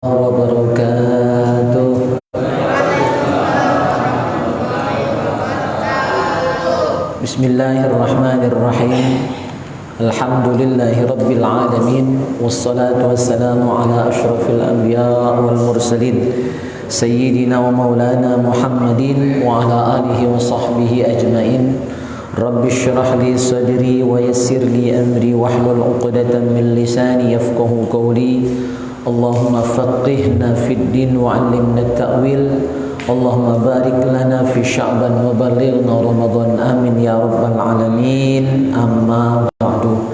wabarakatuh. Bismillahirrahmanirrahim. Alhamdulillahi rabbil alamin. Wassalatu wassalamu ala ashrafil anbiya wal mursalin Sayyidina wa maulana Muhammadin wa ala alihi wa sahbihi ajmain. Rabbi syrah li sadri wa yassir li amri wahlul uqdatan min lisani yafqahu qawli. Allahumma faqihna fid din wa 'allimna at-ta'wil. Allahumma barik lana fi Sya'ban wa ballighna Ramadan. Amin ya rabbal alamin. Amma ba'du.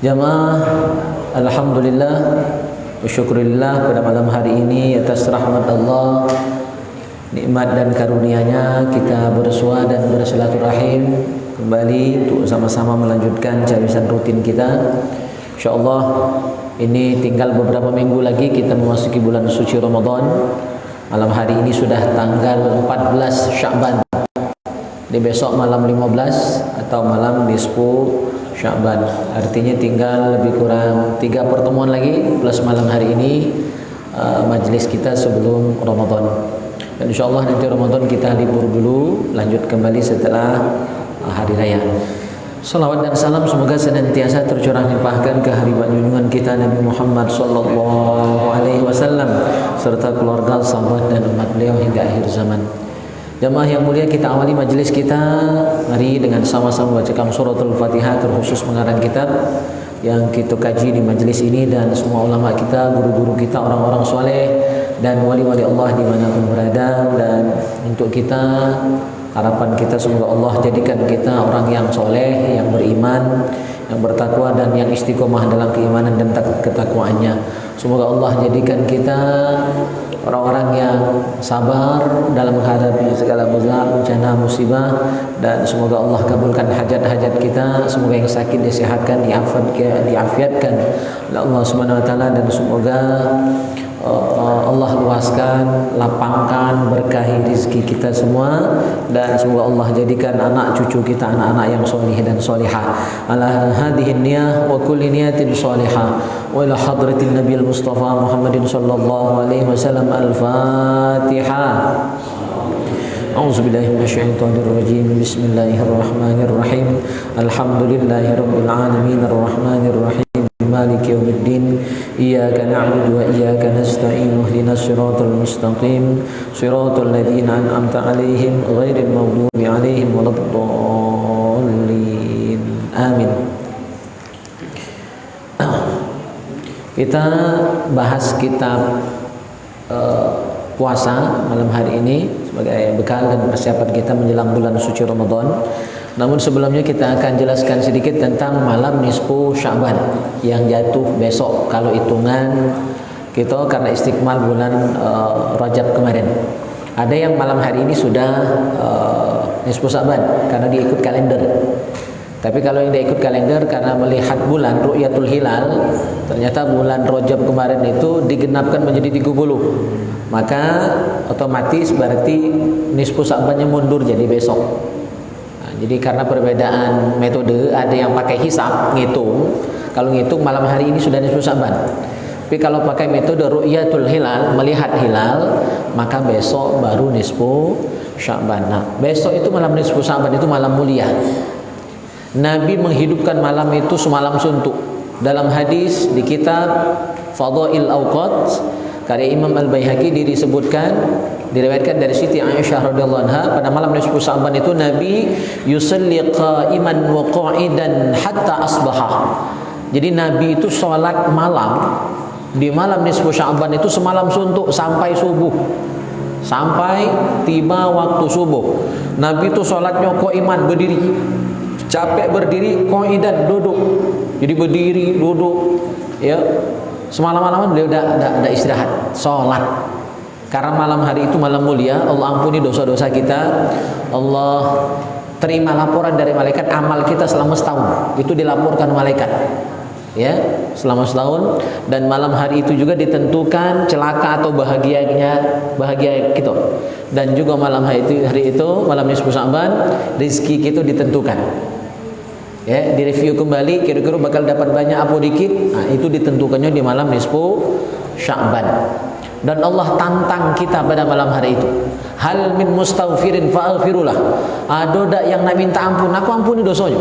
Jamaah, alhamdulillah wa syukurillah pada malam hari ini atas rahmat Allah, nikmat dan karunia-Nya kita bersua dan bersilaturahim kembali untuk sama-sama melanjutkan cawisan rutin kita. Insyaallah ini tinggal beberapa minggu lagi kita memasuki bulan suci Ramadan. Malam hari ini sudah tanggal 14 Sya'ban. Di besok malam 15 atau malam nisfu Sya'ban. Artinya tinggal lebih kurang 3 pertemuan lagi plus malam hari ini majlis kita sebelum Ramadan. Dan insyaallah nanti Ramadan kita libur dulu, lanjut kembali setelah hari raya. Salawat dan salam semoga senantiasa tercurah limpahkan ke hadirat junjungan kita Nabi Muhammad sallallahu alaihi wasallam serta keluarga, sahabat dan umat beliau hingga akhir zaman. Jamaah yang mulia, kita awali majelis kita mari dengan sama-sama bacakan suratul Fatihah, terkhusus mengarang kitab yang kita kaji di majelis ini, dan semua ulama kita, guru-guru kita, orang-orang soleh dan wali-wali Allah dimanapun berada. Dan untuk kita, harapan kita semoga Allah jadikan kita orang yang soleh, yang beriman, yang bertakwa dan yang istiqomah dalam keimanan dan ketakwaannya. Semoga Allah jadikan kita orang-orang yang sabar dalam menghadapi segala bencana musibah, dan semoga Allah kabulkan hajat-hajat kita. Semoga yang sakit disehatkan, diafiatkan oleh Allah Subhanahu wa taala, dan semoga Allah luaskan, lapangkan, berkahi rezeki kita semua, dan semoga Allah jadikan anak cucu kita anak-anak yang soleh dan solihah. Ala hadhihi niyah wa kulli niyatin solihah wa ila hadratin Nabi Mustafa Muhammadin sallallahu alaihi wasallam. Al-Fatihah. A'udzubillahi minasyaitonirrajim. Bismillahirrahmanirrahim. Alhamdulillahirabbil alamin arrahmanirrahim maliki yaumiddin. Iyyaka na'budu wa iyyaka nasta'in. Ihdinas siratal mustaqim. Siratal ladzina an'amta 'alaihim ghairil maghdubi 'alaihim waladdallin. Amin. Kita bahas kitab puasa malam hari ini sebagai bekal dan persiapan kita menjelang bulan suci Ramadan. Namun sebelumnya kita akan jelaskan sedikit tentang malam nisfu Sya'ban yang jatuh besok kalau hitungan kita, karena istikmal bulan Rajab kemarin. Ada yang malam hari ini sudah nisfu Sya'ban karena dia ikut kalender. Tapi kalau yang dia ikut kalender karena melihat bulan ru'yatul hilal, ternyata bulan Rajab kemarin itu digenapkan menjadi 30. Maka otomatis berarti nisfu Sya'bannya mundur jadi besok. Jadi karena perbedaan metode, ada yang pakai hisab ngitung. Kalau ngitung malam hari ini sudah nisfu Sya'ban. Tapi kalau pakai metode ru'yatul hilal, melihat hilal, maka besok baru nisfu Sya'ban. Nah, besok itu malam nisfu Sya'ban itu malam mulia. Nabi menghidupkan malam itu semalam suntuk. Dalam hadis di kitab Fadail Awqat karya Imam Al-Baihaqi disebutkan, diriwayatkan dari Siti Aisyah radhiyallahu anha, pada malam nisfu Sya'ban itu Nabi yusalli qa'iman wa qa'idan hatta asbaha. Jadi Nabi itu sholat malam di malam nisfu Sya'ban itu semalam suntuk sampai subuh, sampai tiba waktu subuh. Nabi itu sholatnya qa'iman, berdiri, capek berdiri, qa'idan duduk. Jadi berdiri, duduk, ya. Semalam-malaman beliau udah istirahat, sholat. Karena malam hari itu malam mulia, Allah ampuni dosa-dosa kita, Allah terima laporan dari malaikat amal kita selama setahun. Itu dilaporkan malaikat, ya, selama setahun. Dan malam hari itu juga ditentukan celaka atau bahagia kita. Dan juga malam hari itu malam nisfu Sya'ban, rezeki kita ditentukan. Ya, direview kembali kira-kira bakal dapat banyak apa dikit. Nah, itu ditentukannya di malam nisfu Sya'ban. Dan Allah tantang kita pada malam hari itu. Hal min mustaghfirin fa'aghfirulah. Ada dak yang nak minta ampun, aku ampuni dosanya.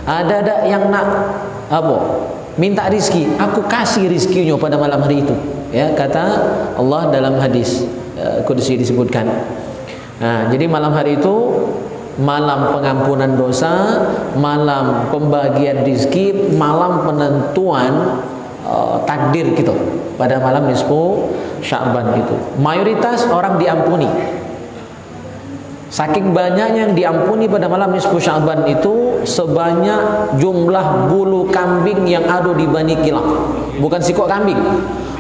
Ada dak yang nak minta rizki, aku kasih rizkinya pada malam hari itu. Ya, kata Allah dalam hadis qudsi disebutkan. Nah, jadi malam hari itu malam pengampunan dosa, malam pembagian rizki, malam penentuan takdir gitu. Pada malam nisfu Sya'ban itu mayoritas orang diampuni. Saking banyaknya yang diampuni pada malam nisfu Sya'ban itu sebanyak jumlah bulu kambing yang ada di Bani Kilab. Bukan sikok kambing.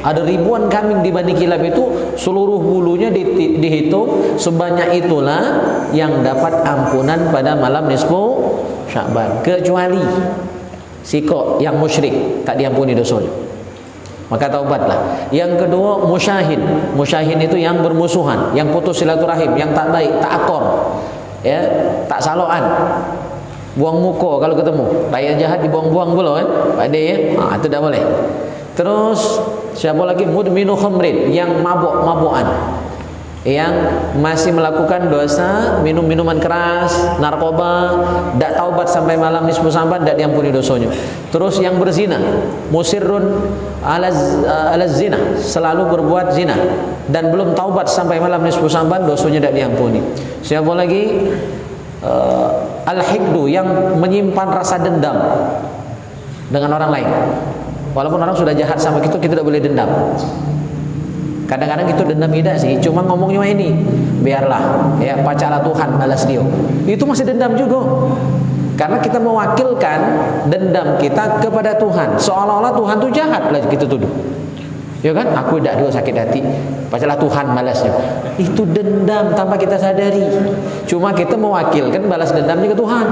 Ada ribuan kambing di Bani Kilab itu, seluruh bulunya dihitung, sebanyak itulah yang dapat ampunan pada malam nisfu Sya'ban, kecuali sikok yang musyrik tak diampuni dosanya. Maka taubatlah. Yang kedua, musyahin. Musyahin itu yang bermusuhan, yang putus silaturahim, yang tak baik, tak akor, ya, tak saloan, buang muka kalau ketemu. Rakyat jahat dibuang-buang pula kan, Pak De, ya? Itu tak boleh. Terus siapa lagi? Mudminu khamrin, yang mabuk-mabukan, yang masih melakukan dosa, minum minuman keras, narkoba, tak taubat sampai malam nisfu Sya'ban, tak diampuni dosanya. Terus yang berzina, musirrun ala zina, selalu berbuat zina dan belum taubat sampai malam nisfu Sya'ban, dosanya tak diampuni. Siapa lagi? Al-hikdu, yang menyimpan rasa dendam dengan orang lain. Walaupun orang sudah jahat sama kita, kita tidak boleh dendam. Kadang-kadang itu dendam tidak sih, cuma ngomongnya ini, biarlah, ya, pacarlah Tuhan balas dia. Itu masih dendam juga. Karena kita mewakilkan dendam kita kepada Tuhan, seolah-olah Tuhan itu jahat lah kita tuduh. Ya kan? Aku tidak ada sakit hati, pacarlah Tuhan balasnya. Itu dendam tanpa kita sadari. Cuma kita mewakilkan balas dendamnya ke Tuhan.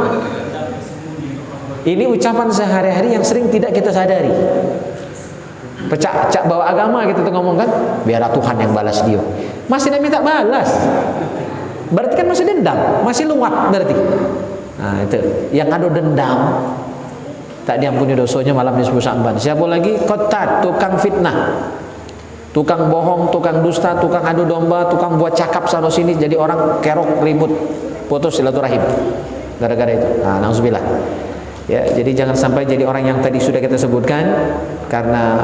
Ini ucapan sehari-hari yang sering tidak kita sadari. Pecah bawa agama kita tuh ngomong kan, biarlah Tuhan yang balas dia. Masih nak minta balas, berarti kan masih dendam, masih luwat berarti. Nah itu, yang ada dendam tak diampuni dosanya malam nisfu Sya'ban. Siapa lagi? Qattat, tukang fitnah, tukang bohong, tukang dusta, tukang adu domba, tukang buat cakap sana sini, jadi orang kerok ribut, putus silaturahim gara-gara itu. Nah, nauzubillah. Ya, jadi jangan sampai jadi orang yang tadi sudah kita sebutkan, karena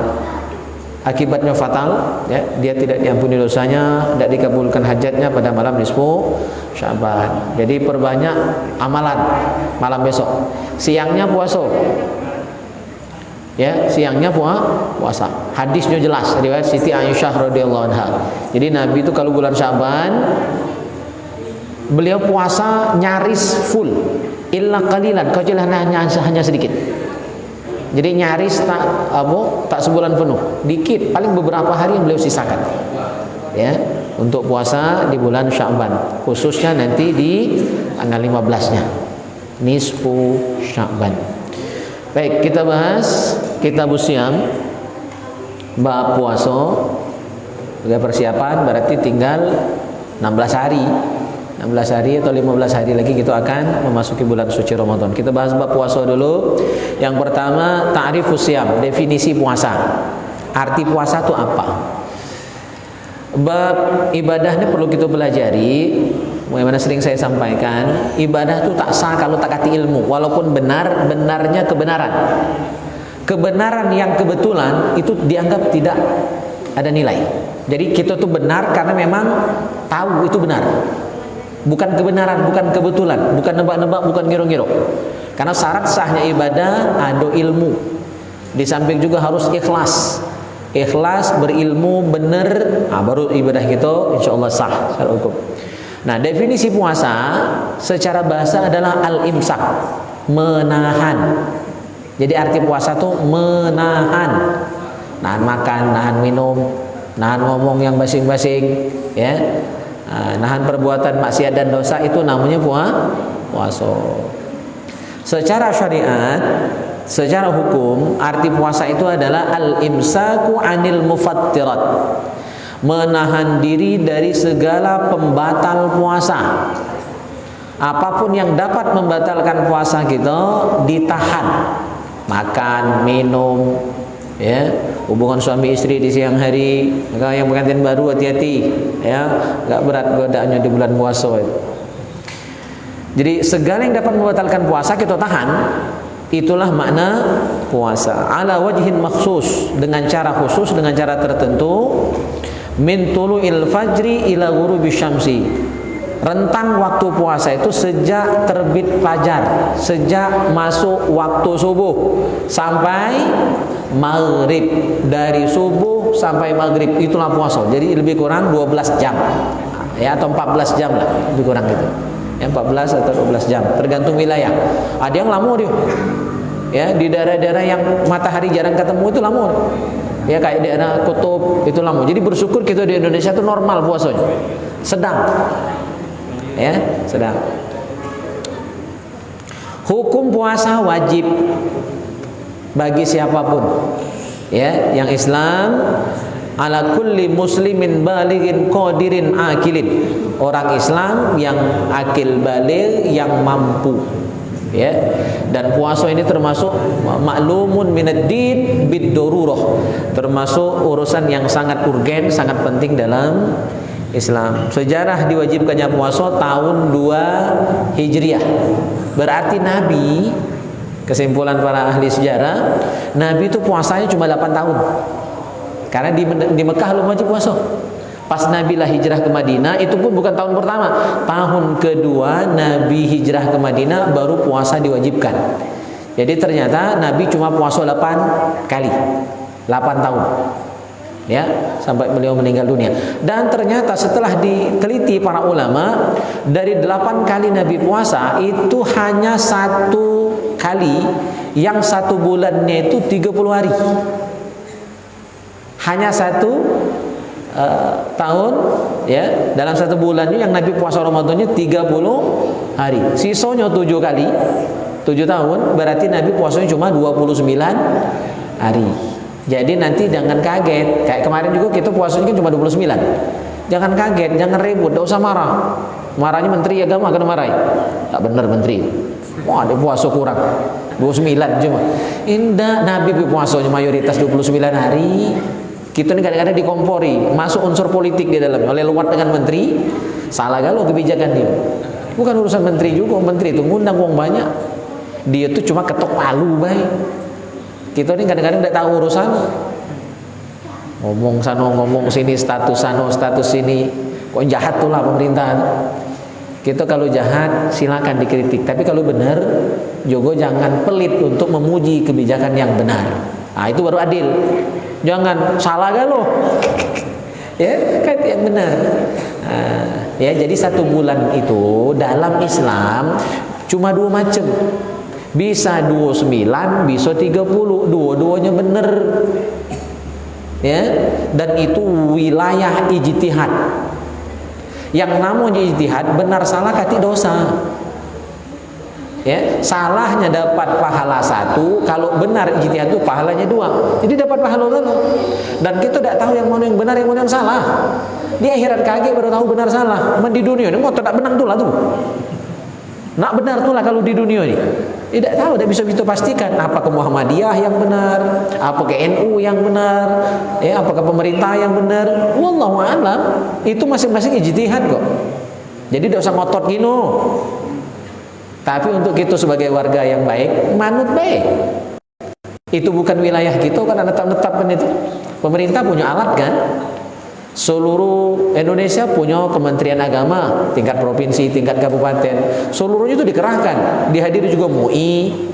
akibatnya fatal, ya, dia tidak diampuni dosanya, tidak dikabulkan hajatnya pada malam nisfu Sya'ban. Jadi perbanyak amalan malam besok. Siangnya puasa. Ya, siangnya puasa. Hadisnya jelas, riwayat Siti Aisyah radhiyallahu anha. Jadi Nabi itu kalau bulan Sya'ban beliau puasa nyaris full, illa qalilan, kecuali hanya sedikit. Jadi nyaris tak sebulan penuh, dikit, paling beberapa hari yang beliau sisakan, ya, untuk puasa di bulan Sya'ban, khususnya nanti di tanggal 15-nya nisfu Sya'ban. Baik, kita bahas Kitabus Syiyam, bab puasa. Sudah persiapan, berarti tinggal 16 hari atau 15 hari lagi kita akan memasuki bulan suci Ramadan. Kita bahas bab puasa dulu. Yang pertama, ta'rifus syiyam, definisi puasa. Arti puasa itu apa? Bab ibadah ini perlu kita pelajari. Bagaimana sering saya sampaikan, ibadah itu tak sah kalau tak kati ilmu. Walaupun benarnya kebenaran. Kebenaran yang kebetulan itu dianggap tidak ada nilai. Jadi kita tuh benar karena memang tahu itu benar. Bukan kebenaran, bukan kebetulan, bukan nebak-nebak, bukan ngira-ngira. Karena syarat sahnya ibadah ada ilmu. Di samping juga harus ikhlas. Ikhlas, berilmu, benar, baru ibadah kita insyaallah sah secara hukum. Nah, definisi puasa secara bahasa adalah al-imsak, menahan. Jadi arti puasa tuh menahan. Nahan makan, nahan minum, nahan ngomong yang basing-basing, ya. Nahan perbuatan maksiat dan dosa, itu namanya puasa. Secara syariat, secara hukum, arti puasa itu adalah al-imsaku anil mufattirat, menahan diri dari segala pembatal puasa. Apapun yang dapat membatalkan puasa kita ditahan. Makan, minum, ya, hubungan suami istri di siang hari. Maka yang pengantin baru hati-hati ya, enggak berat godaannya di bulan puasa itu. Jadi segala yang dapat membatalkan puasa kita tahan. Itulah makna puasa. Ala wajhin maksus, dengan cara khusus, dengan cara tertentu. Min tulu'il fajri ila ghurubi syamsi. Rentang waktu puasa itu sejak terbit fajar, sejak masuk waktu subuh sampai maghrib. Dari subuh sampai maghrib itulah puasa. Jadi lebih kurang 12 jam ya, atau 14 jam lah, lebih kurang gitu ya, 14 atau 12 jam tergantung wilayah. Ada yang lama dia ya, di daerah-daerah yang matahari jarang ketemu itu lama ya, kayak daerah kutub itu lama. Jadi bersyukur kita di Indonesia itu normal puasanya, sedang ya, sedang. Hukum puasa wajib bagi siapapun ya, yang Islam. Ala kulli muslimin balighin qadirin akilin. Orang Islam yang akil baligh, yang mampu ya. Dan puasa ini termasuk maklumun minad din bid darurah, termasuk urusan yang sangat urgen, sangat penting dalam Islam. Sejarah diwajibkannya puasa tahun 2 Hijriah. Berarti Nabi, kesimpulan para ahli sejarah, Nabi itu puasanya cuma 8 tahun. Karena di Mekah belum wajib puasa. Pas Nabi lah hijrah ke Madinah, itu pun bukan tahun pertama. Tahun kedua Nabi hijrah ke Madinah baru puasa diwajibkan. Jadi ternyata Nabi cuma puasa 8 kali. 8 tahun. Ya, sampai beliau meninggal dunia. Dan ternyata setelah diteliti para ulama, dari 8 kali Nabi puasa itu hanya 1 kali yang 1 bulannya itu 30 hari. Hanya 1 tahun ya, dalam 1 bulannya yang Nabi puasa Ramadannya 30 hari. Sisanya 7 kali, 7 tahun, berarti Nabi puasanya cuma 29 hari. Jadi nanti jangan kaget. Kayak kemarin juga kita puasanya kan cuma 29. Jangan kaget, jangan ribut, enggak usah marah. Marahnya menteri agama kena marahi. Tak benar menteri. Wah, dia puasa kurang 29 cuma. Indah, Nabi puasanya mayoritas 29 hari. Kita ini kadang-kadang dikompori, masuk unsur politik di dalam, oleh luar dengan menteri, salah galau kebijakan dia. Bukan urusan menteri juga, menteri itu ngundang uang banyak. Dia tuh cuma ketok palu baik. Kita ini kadang-kadang tidak tahu urusan. Ngomong sana, ngomong sini, status sana, status sini. Kok jahat tuh lah pemerintah. Kita kalau jahat silakan dikritik, tapi kalau benar juga jangan pelit untuk memuji kebijakan yang benar. Nah, itu baru adil. Jangan salah galau. Ya, kan yang benar. Ya, jadi 1 bulan itu dalam Islam cuma 2 macam. Bisa 29, bisa 30, dua-duanya benar. Ya, dan itu wilayah ijtihad. Yang namanya ijtihad, benar salah kati dosa. Ya, salahnya dapat pahala 1, kalau benar ijtihad itu pahalanya 2. Jadi dapat pahala 2. Dan kita tidak tahu yang mana yang benar, yang mana yang salah. Di akhirat kaget baru tahu benar salah. Di dunia ini mau tak benar tuh lah tuh. Nak benar tuh lah kalau di dunia ini. Tidak tahu, tidak bisa kita pastikan apakah Muhammadiyah yang benar, apakah NU yang benar, ya, apakah pemerintah yang benar. Wallahu a'lam. Itu masing-masing ijtihad kok. Jadi tidak usah ngotot gino. Tapi untuk kita sebagai warga yang baik, manut baik. Itu bukan wilayah kita kan, netap-netapkan itu. Pemerintah punya alat kan. Seluruh Indonesia punya Kementerian Agama, tingkat provinsi, tingkat kabupaten. Seluruhnya itu dikerahkan. Dihadiri juga MUI.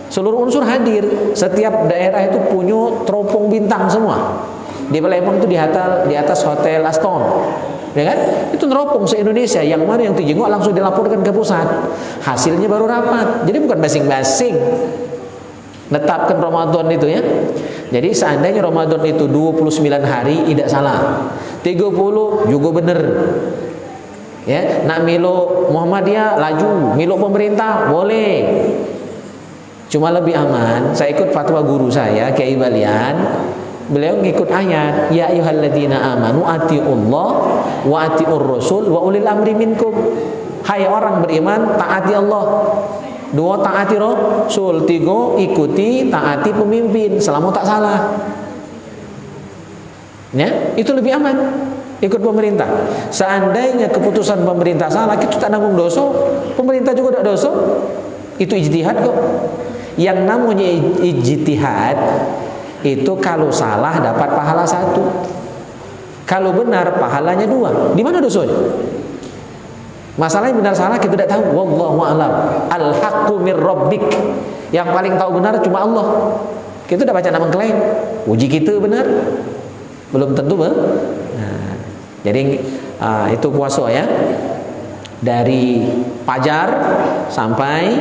Seluruh unsur hadir. Setiap daerah itu punya teropong bintang semua. Di Palembang itu di atas Hotel Aston. Ya kan? Itu neropong se-Indonesia, yang mana yang dijenguk langsung dilaporkan ke pusat. Hasilnya baru rapat. Jadi bukan basing-basing netapkan Ramadan itu ya. Jadi seandainya Ramadan itu 29 hari tidak salah. 30 juga benar. Ya, nak milo Muhammadiyah laju, milo pemerintah boleh. Cuma lebih aman, saya ikut fatwa guru saya, Kiai Balian. Beliau ngikut ayat, ya ayyuhalladzina amanu atiullah wa atiur rasul wa ulil amri minkum. Hai orang beriman, taati Allah. 2, taati Rasul. 3, ikuti, taati pemimpin selama tak salah. Ya, itu lebih aman ikut pemerintah. Seandainya keputusan pemerintah salah, kita tak nanggung dosa, pemerintah juga tak dosa. Itu ijtihad kok. Yang namanya ijtihad itu kalau salah dapat pahala 1, kalau benar pahalanya 2. Di mana dosanya? Masalahnya benar salah kita tidak tahu. Wallahu a'lam. Al-haqqu mir rabbik. Yang paling tahu benar cuma Allah. Kita udah baca nama klaim. Uji kita benar. Belum tentu nah, jadi itu puasa ya. Dari fajar sampai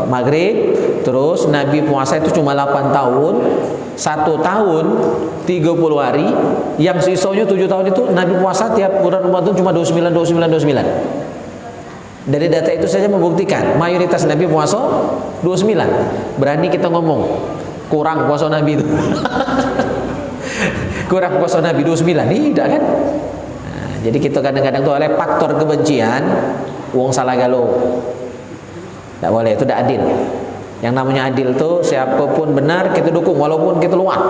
maghrib. Terus Nabi puasa itu cuma 8 tahun. 1 tahun 30 hari. Yang sisanya 7 tahun itu Nabi puasa tiap bulan Ramadan cuma 29. Dari data itu saja membuktikan mayoritas Nabi puasa 29. Berani kita ngomong kurang puasa Nabi itu. Kurang puasa Nabi 29. Tidak kan? Nah, jadi kita kadang-kadang tuh oleh faktor kebencian wong salah galau. Tidak boleh, itu tidak adil. Yang namanya adil tuh siapapun benar kita dukung walaupun kita luar.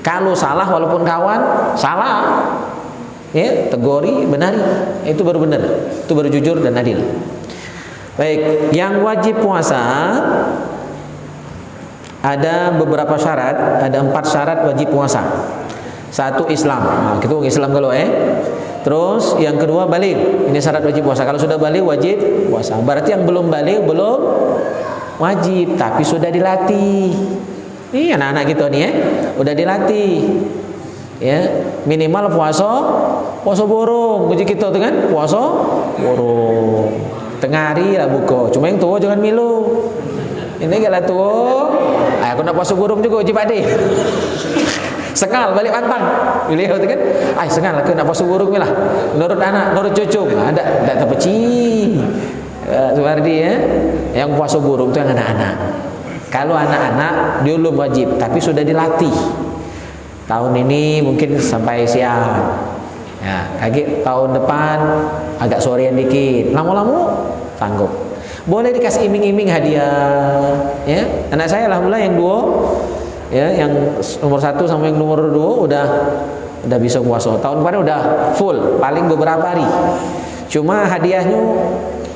Kalau salah walaupun kawan salah, ya tegori, benari, itu baru benar, itu baru jujur dan adil. Baik, yang wajib puasa ada beberapa syarat, ada 4 syarat wajib puasa. 1 Islam, nah, kita Islam kalau Terus yang kedua balik, ini syarat wajib puasa. Kalau sudah balik wajib puasa. Berarti yang belum balik belum wajib, tapi sudah dilatih. Ini anak-anak gitu nih udah dilatih. Ya, minimal puasa burung. Puji kita tuh kan, puasa burung. Tengah hari lah buka. Cuma yang tua jangan milu. Ini kalau tua, aku nak puasa burung juga wajib ade. Sekal balik pantang. Beliau tu kan, sengal aku nak puasa burung ni lah. Menurut anak, menurut cucu, ada tak terpeci. Seperti yang puasa burung tu yang anak-anak. Kalau anak-anak dia belum wajib, tapi sudah dilatih. Tahun ini mungkin sampai siang. Ya, lagi tahun depan agak sorean dikit. Lama-lama sanggup. Boleh dikasih iming-iming hadiah. Ya, anak saya alhamdulillah yang 2. Ya, yang nomor 1 sama yang nomor 2 udah bisa puasa. Tahun kemarin udah full, paling beberapa hari. Cuma hadiahnya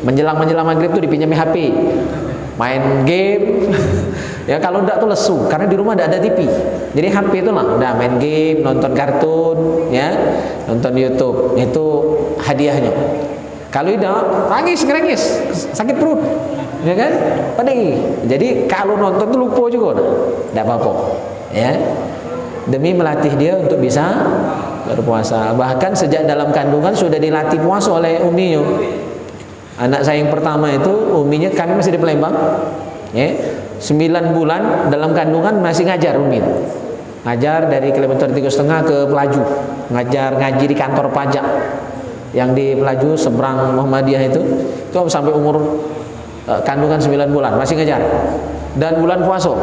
menjelang maghrib tuh dipinjami HP, main game. Ya kalau enggak tuh lesu, karena di rumah enggak ada TV. Jadi HP itu lah, udah main game, nonton kartun, ya, nonton YouTube. Itu hadiahnya. Kalau tidak, nangis, sakit perut. Ya kan? Pedih. Jadi kalau nonton tuh lupa juga, tidak apa-apa. Ya, demi melatih dia untuk bisa berpuasa. Bahkan sejak dalam kandungan sudah dilatih puasa oleh uminya. Anak saya yang pertama itu uminya, kami masih di Palembang. Ya, 9 bulan dalam kandungan masih ngajar umi. Ngajar dari kilometer 3,5 ke Pelaju. Ngaji di kantor pajak yang di Pelaju seberang Muhammadiyah itu sampai umur kandungan 9 bulan masih ngejar, dan bulan puasa.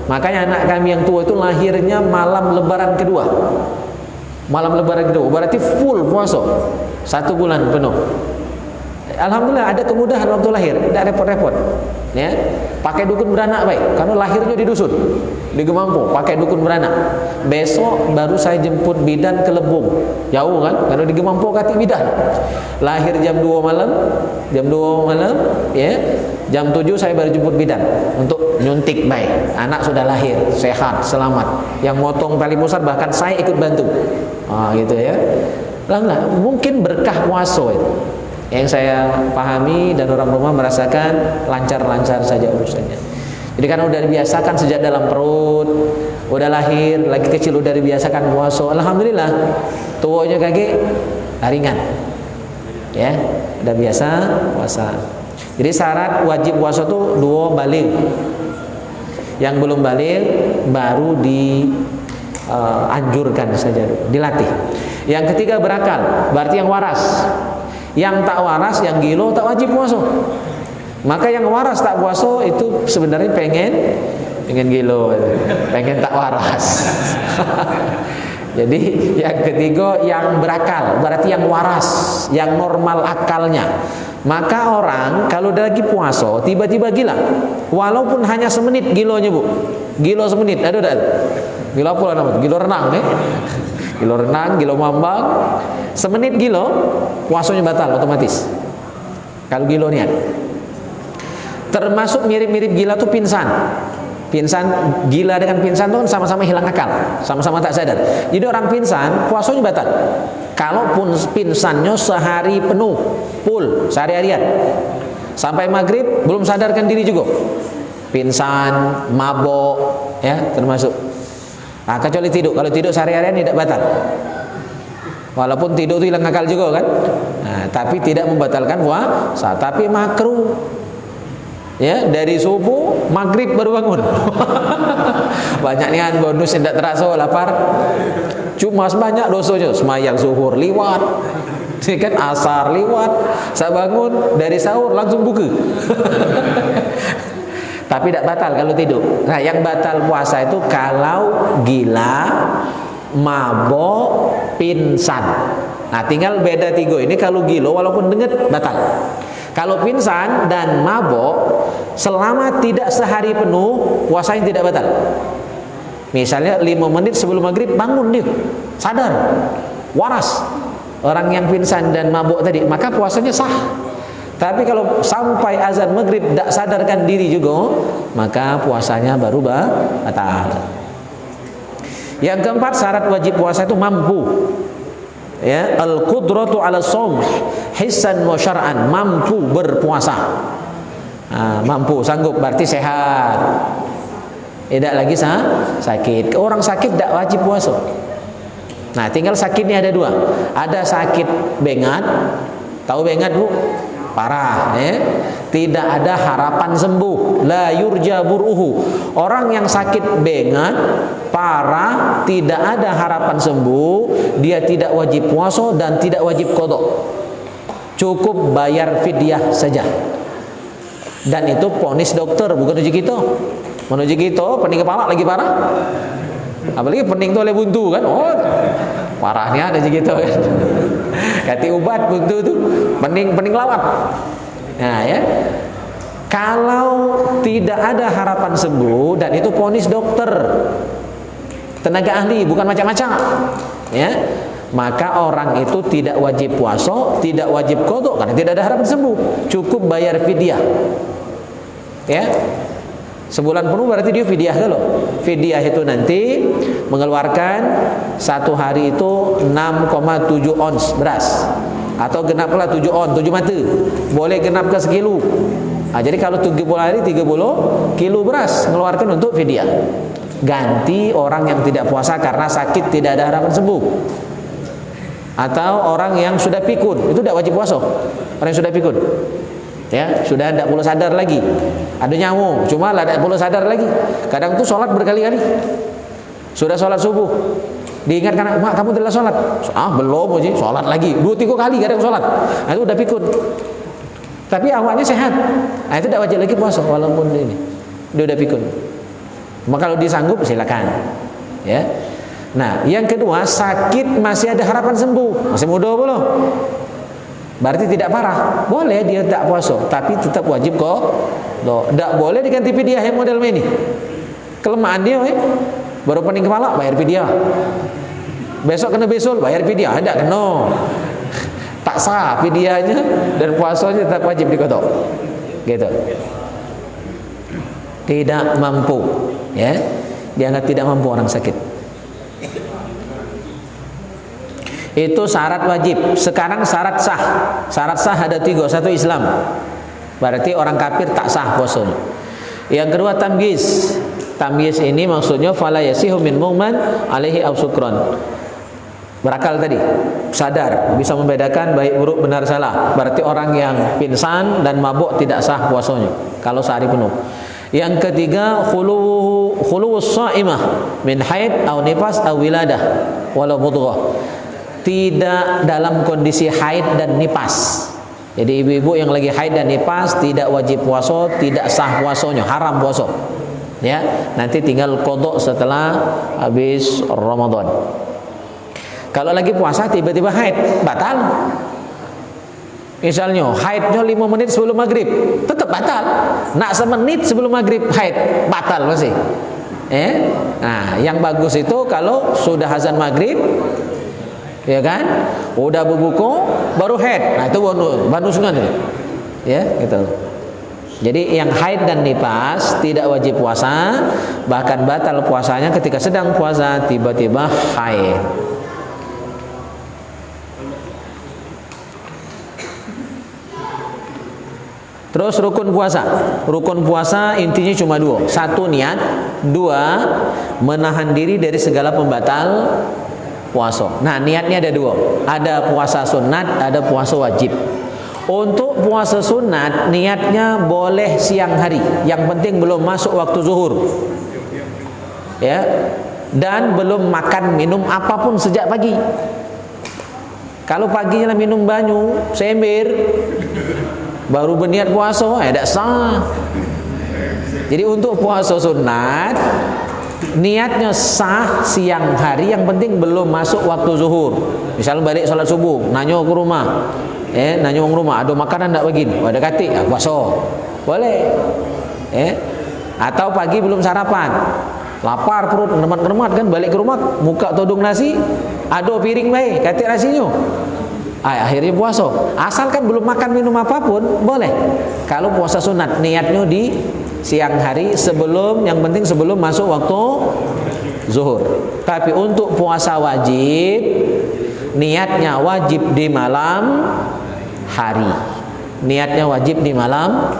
Makanya anak kami yang tua itu lahirnya malam lebaran kedua, berarti full puasa 1 bulan penuh. Alhamdulillah ada kemudahan waktu lahir, tidak repot-repot. Ya, pakai dukun beranak baik, karena lahirnya di dusun, di Gemampo, pakai dukun beranak. Besok baru saya jemput bidan ke Lebong, jauh kan, karena di Gemampo kati bidan. Lahir jam 2 malam, ya, jam 7 saya baru jemput bidan untuk nyuntik baik. Anak sudah lahir, sehat, selamat. Yang motong tali pusar bahkan saya ikut bantu. Gitu ya. Lah, mungkin berkah puasa itu. Yang saya pahami dan orang rumah merasakan lancar-lancar saja urusannya. Jadi kan udah dibiasakan sejak dalam perut, udah lahir, lagi kecil udah dibiasakan puasa. Alhamdulillah, tuanya kaki ringan. Ya, udah biasa puasa. Jadi syarat wajib puasa tuh 2 balik. Yang belum balik baru dianjurkan saja, dilatih. Yang ketiga berakal, berarti yang waras. Yang tak waras, yang gilo tak wajib puasa. Maka yang waras tak puasa itu sebenarnya pengen gilo, pengen tak waras. Jadi yang ketiga yang berakal, berarti yang waras, yang normal akalnya. Maka orang kalau lagi puasa tiba-tiba gila, walaupun hanya semenit gilonya bu, gilo semenit, ada. Gilo apa lah namanya? Gilo renang Gilo renang, gilo mambang. Semenit gilo, puasanya batal otomatis. Kalau gilo niat. Termasuk mirip-mirip gila tuh pingsan. Pingsan, gila dengan pingsan tuh sama-sama hilang akal, sama-sama tak sadar. Jadi orang pingsan puasanya batal. Kalaupun pingsannya sehari penuh, full, sehari-harian, sampai maghrib belum sadarkan diri juga, pingsan, mabok, ya termasuk. Nah, kecuali tidur. Kalau tidur sehari-harian tidak batal. Walaupun tidur itu hilang akal juga kan. Nah, tapi tidak membatalkan puasa, tapi makruh. Ya, dari subuh maghrib baru bangun. Banyak nian bonus tidak terasa lapar. Cuma sebanyak dosanya. Semayang zuhur liwat, kan asar liwat, saya bangun dari sahur langsung buka. Tapi tidak batal kalau tidur. Nah, yang batal puasa itu kalau gila, mabok, pingsan. Nah, tinggal beda tiga ini. Kalau gila walaupun denget batal. Kalau pingsan dan mabok selama tidak sehari penuh, puasanya tidak batal. Misalnya 5 menit sebelum maghrib bangun dia, sadar, waras. Orang yang pingsan dan mabok tadi, maka puasanya sah. Tapi kalau sampai azan maghrib tidak sadarkan diri juga, maka puasanya baru batal. Yang keempat, syarat wajib puasa itu mampu. Ya, al-qudratu 'ala shaum hissan wa syar'an, mampu berpuasa. Nah, mampu, sanggup berarti sehat. Tidak lagi sakit. Orang sakit tidak wajib puasa. Nah, tinggal sakitnya ada dua. Ada sakit bengat. Tahu bengat, Bu? Parah, ya. Tidak ada harapan sembuh. La yurja bur'uhu. Orang yang sakit bengat parah, tidak ada harapan sembuh, dia tidak wajib puasa dan tidak wajib qada. Cukup bayar fidyah saja. Dan itu vonis dokter, bukan uji kita. Menuju kita pening kepala lagi parah. Apalagi pening itu oleh buntu kan. Oh, parahnya ada gitu kan. Kati ubat buntu tuh pening lawat. Nah, ya. Kalau tidak ada harapan sembuh dan itu vonis dokter, tenaga ahli, bukan macam-macam, ya, maka orang itu tidak wajib puasa, tidak wajib qada karena tidak ada harapan sembuh. Cukup bayar fidyah. Ya. Sebulan penuh berarti dia fidyah dulu. Fidyah itu nanti mengeluarkan satu hari itu 6,7 ons beras. Atau genaplah 7 on, 7 mata. Boleh genap ke sekilo. Nah, jadi kalau 30 hari 30 kilo beras mengeluarkan untuk fidyah. Ganti orang yang tidak puasa karena sakit tidak ada harapan sembuh. Atau orang yang sudah pikun, itu tidak wajib puasa. Orang yang sudah pikun, ya, sudah tidak perlu sadar lagi. Ada nyamuk, cuma lah tidak perlu sadar lagi. Kadang tuh sholat berkali-kali. Sudah sholat subuh, diingatkan, mak kamu telah sholat. Belum sih, sholat lagi 2-3 kali kadang sholat. Nah, itu udah pikun. Tapi awalnya sehat. Nah, itu tidak wajib lagi puasa walaupun ini dia udah pikun. Maka kalau disanggup silakan. Ya. Nah, yang kedua, sakit masih ada harapan sembuh, masih muda belum. Berarti tidak parah. Boleh dia tak puasa, tapi tetap wajib kok. Tak boleh diganti fidyah yang model ini. Kelemahan dia, baru pening kepala bayar fidyah. Besok kena besul bayar fidyah, tidak kena. Tak sah fidyahnya dan puasanya tetap wajib diqada. Gitu. Tidak mampu, ya. Dianggap tidak mampu orang sakit. Itu syarat wajib. Sekarang syarat sah. Syarat sah ada 3. Satu Islam. Berarti orang kafir tak sah puasanya. Yang kedua tamyiz. Tamyiz ini maksudnya fala yasihu min mu'man alaihi aw sukran. Berakal tadi, sadar, bisa membedakan baik buruk benar salah. Berarti orang yang pingsan dan mabuk tidak sah puasanya kalau sehari penuh. Yang ketiga khuluwus shaimah min haid aw nifas aw wiladah walau mudghah. Tidak dalam kondisi haid dan nifas. Jadi ibu-ibu yang lagi haid dan nifas tidak wajib puasa, tidak sah puasanya, haram puasa. Ya, nanti tinggal qada setelah habis Ramadan. Kalau lagi puasa tiba-tiba haid, batal. Misalnya haidnya 5 menit sebelum maghrib, tetap batal. Nak semenit sebelum maghrib haid, batal masih. Nah, yang bagus itu kalau sudah azan maghrib, ya kan, udah berbuku baru haid. Nah, itu bonus kan, ya, gitu. Jadi yang haid dan nifas tidak wajib puasa, bahkan batal puasanya ketika sedang puasa tiba-tiba haid. Terus rukun puasa. Rukun puasa intinya cuma dua. Satu, niat. Dua, menahan diri dari segala pembatal puasa. Nah, niatnya ada dua. Ada puasa sunat, ada puasa wajib. Untuk puasa sunat, niatnya boleh siang hari. Yang penting belum masuk waktu zuhur. Ya. Dan belum makan minum apapun sejak pagi. Kalau paginya minum banyu, sember, baru berniat puasa, tidak sah. Jadi untuk puasa sunat, niatnya sah siang hari, yang penting belum masuk waktu zuhur. Misalnya balik sholat subuh, nanya ke rumah, nanya ke rumah, ada makanan tak begini? Ada katik, puasa, boleh. Atau pagi belum sarapan, lapar perut, keremat-keremat kan, balik ke rumah, muka todong nasi, ada piring baik, katik nasinya. Akhirnya puasa. Asalkan belum makan minum apapun boleh. Kalau puasa sunat niatnya di siang hari sebelum, yang penting sebelum masuk waktu zuhur. Tapi untuk puasa wajib niatnya wajib di malam hari. Niatnya wajib di malam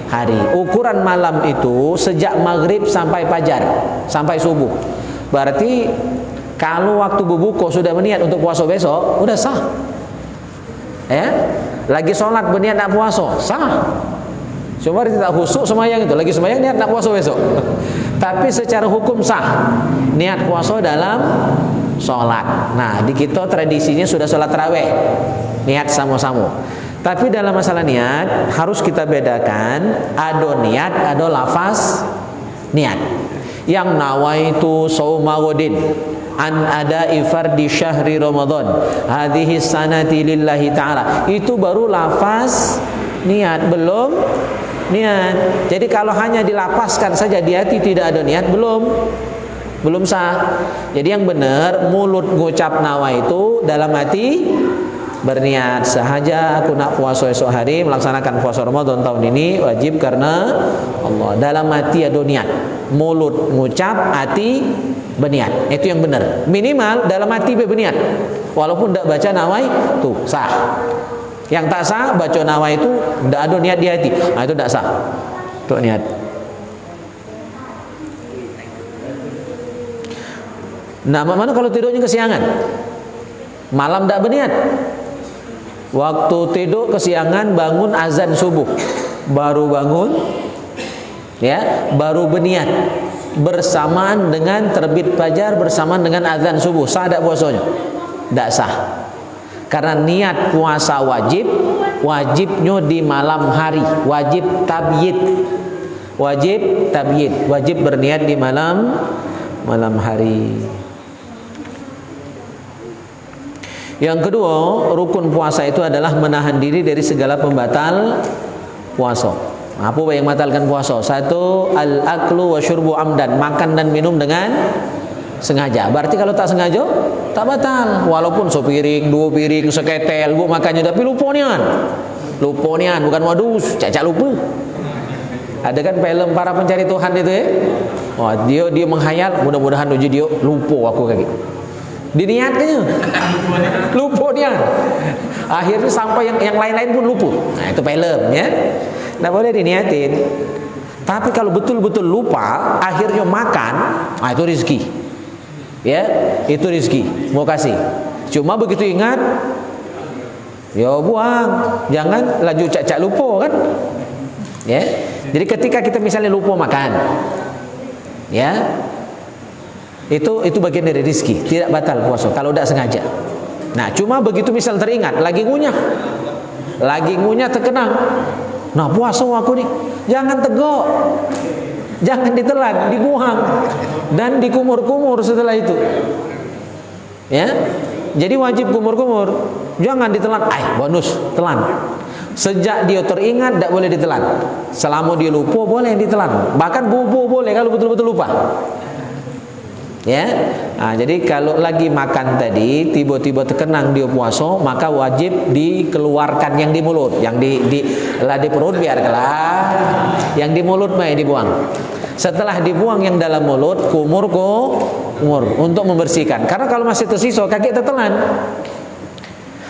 hari. Ukuran malam itu sejak maghrib sampai fajar, sampai subuh. Berarti kalau waktu berbuka sudah berniat untuk puasa besok, udah sah. Lagi sholat berniat nak puasa, sah. Cuma tidak khusyuk semayang itu, lagi semayang niat nak puasa besok. Tapi secara hukum sah niat puasa dalam sholat. Nah, di kita tradisinya sudah sholat tarawih, niat sama-sama. Tapi dalam masalah niat harus kita bedakan, ada niat, ada lafaz niat. Yang nawaitu shauma ghadin an ada'i fardi syahri Ramadan hadhihi sanati lillahi ta'ala, itu baru lafaz niat, belum niat. Jadi kalau hanya dilapaskan saja di hati tidak ada niat, belum sah. Jadi yang benar mulut ngucap nawa itu, dalam hati berniat sahaja aku nak puasa esok hari, melaksanakan puasa Ramadan tahun ini wajib karena Allah. Dalam hati ada niat, mulut ngucap, hati berniat. Itu yang benar. Minimal dalam hati berniat. Walaupun tidak baca nawai itu sah. Yang tak sah baca nawai itu tidak ada niat di hati. Nah, itu tidak sah. Untuk niat. Nah, mana kalau tidurnya kesiangan? Malam tidak berniat. Waktu tidur kesiangan, bangun azan subuh, baru bangun, ya, baru berniat bersamaan dengan terbit fajar, bersamaan dengan azan subuh, sah tak puasanya? Tak sah. Karena niat puasa wajibnya di malam hari, wajib tabyid, wajib berniat di malam hari. Yang kedua, rukun puasa itu adalah menahan diri dari segala pembatal puasa. Apa yang membatalkan puasa? Satu, al-aklu wa syurbu amdan, makan dan minum dengan sengaja. Berarti kalau tak sengaja, tak batal. Walaupun sepiring, dua piring, seketel, bu makannya, tapi lupa nian, bukan wadus, cacat lupa. Ada kan film para pencari Tuhan itu ya? Wah, dia menghayal, mudah-mudahan uji dia lupa aku kayak gitu. Diniatnya lupa niat. Akhirnya sampai yang lain-lain pun lupa. Nah, itu film ya. Tidak boleh diniatin. Tapi kalau betul-betul lupa, akhirnya makan, nah itu rezeki. Ya, itu rezeki. Mau kasih. Cuma begitu ingat, ya buang. Jangan laju cak-cak lupa kan? Ya. Jadi ketika kita misalnya lupa makan, ya, itu bagian dari rezeki. Tidak batal puasa kalau tidak sengaja. Nah, cuma begitu misal teringat, lagi ngunyah terkenang. Nah, puasa aku nih, jangan tegok, jangan ditelan, dibuang dan dikumur-kumur setelah itu. Ya, jadi wajib kumur-kumur, jangan ditelan. Bonus telan. Sejak dia teringat tidak boleh ditelan. Selama dia lupa boleh ditelan. Bahkan bobo boleh kalau betul-betul lupa. Ya. Nah, jadi kalau lagi makan tadi tiba-tiba terkenang dia puasa, maka wajib dikeluarkan yang di mulut, yang di lah di perut biarlah, yang di mulut mah dibuang. Setelah dibuang yang dalam mulut, kumur untuk membersihkan. Karena kalau masih tersisa kaki tertelan.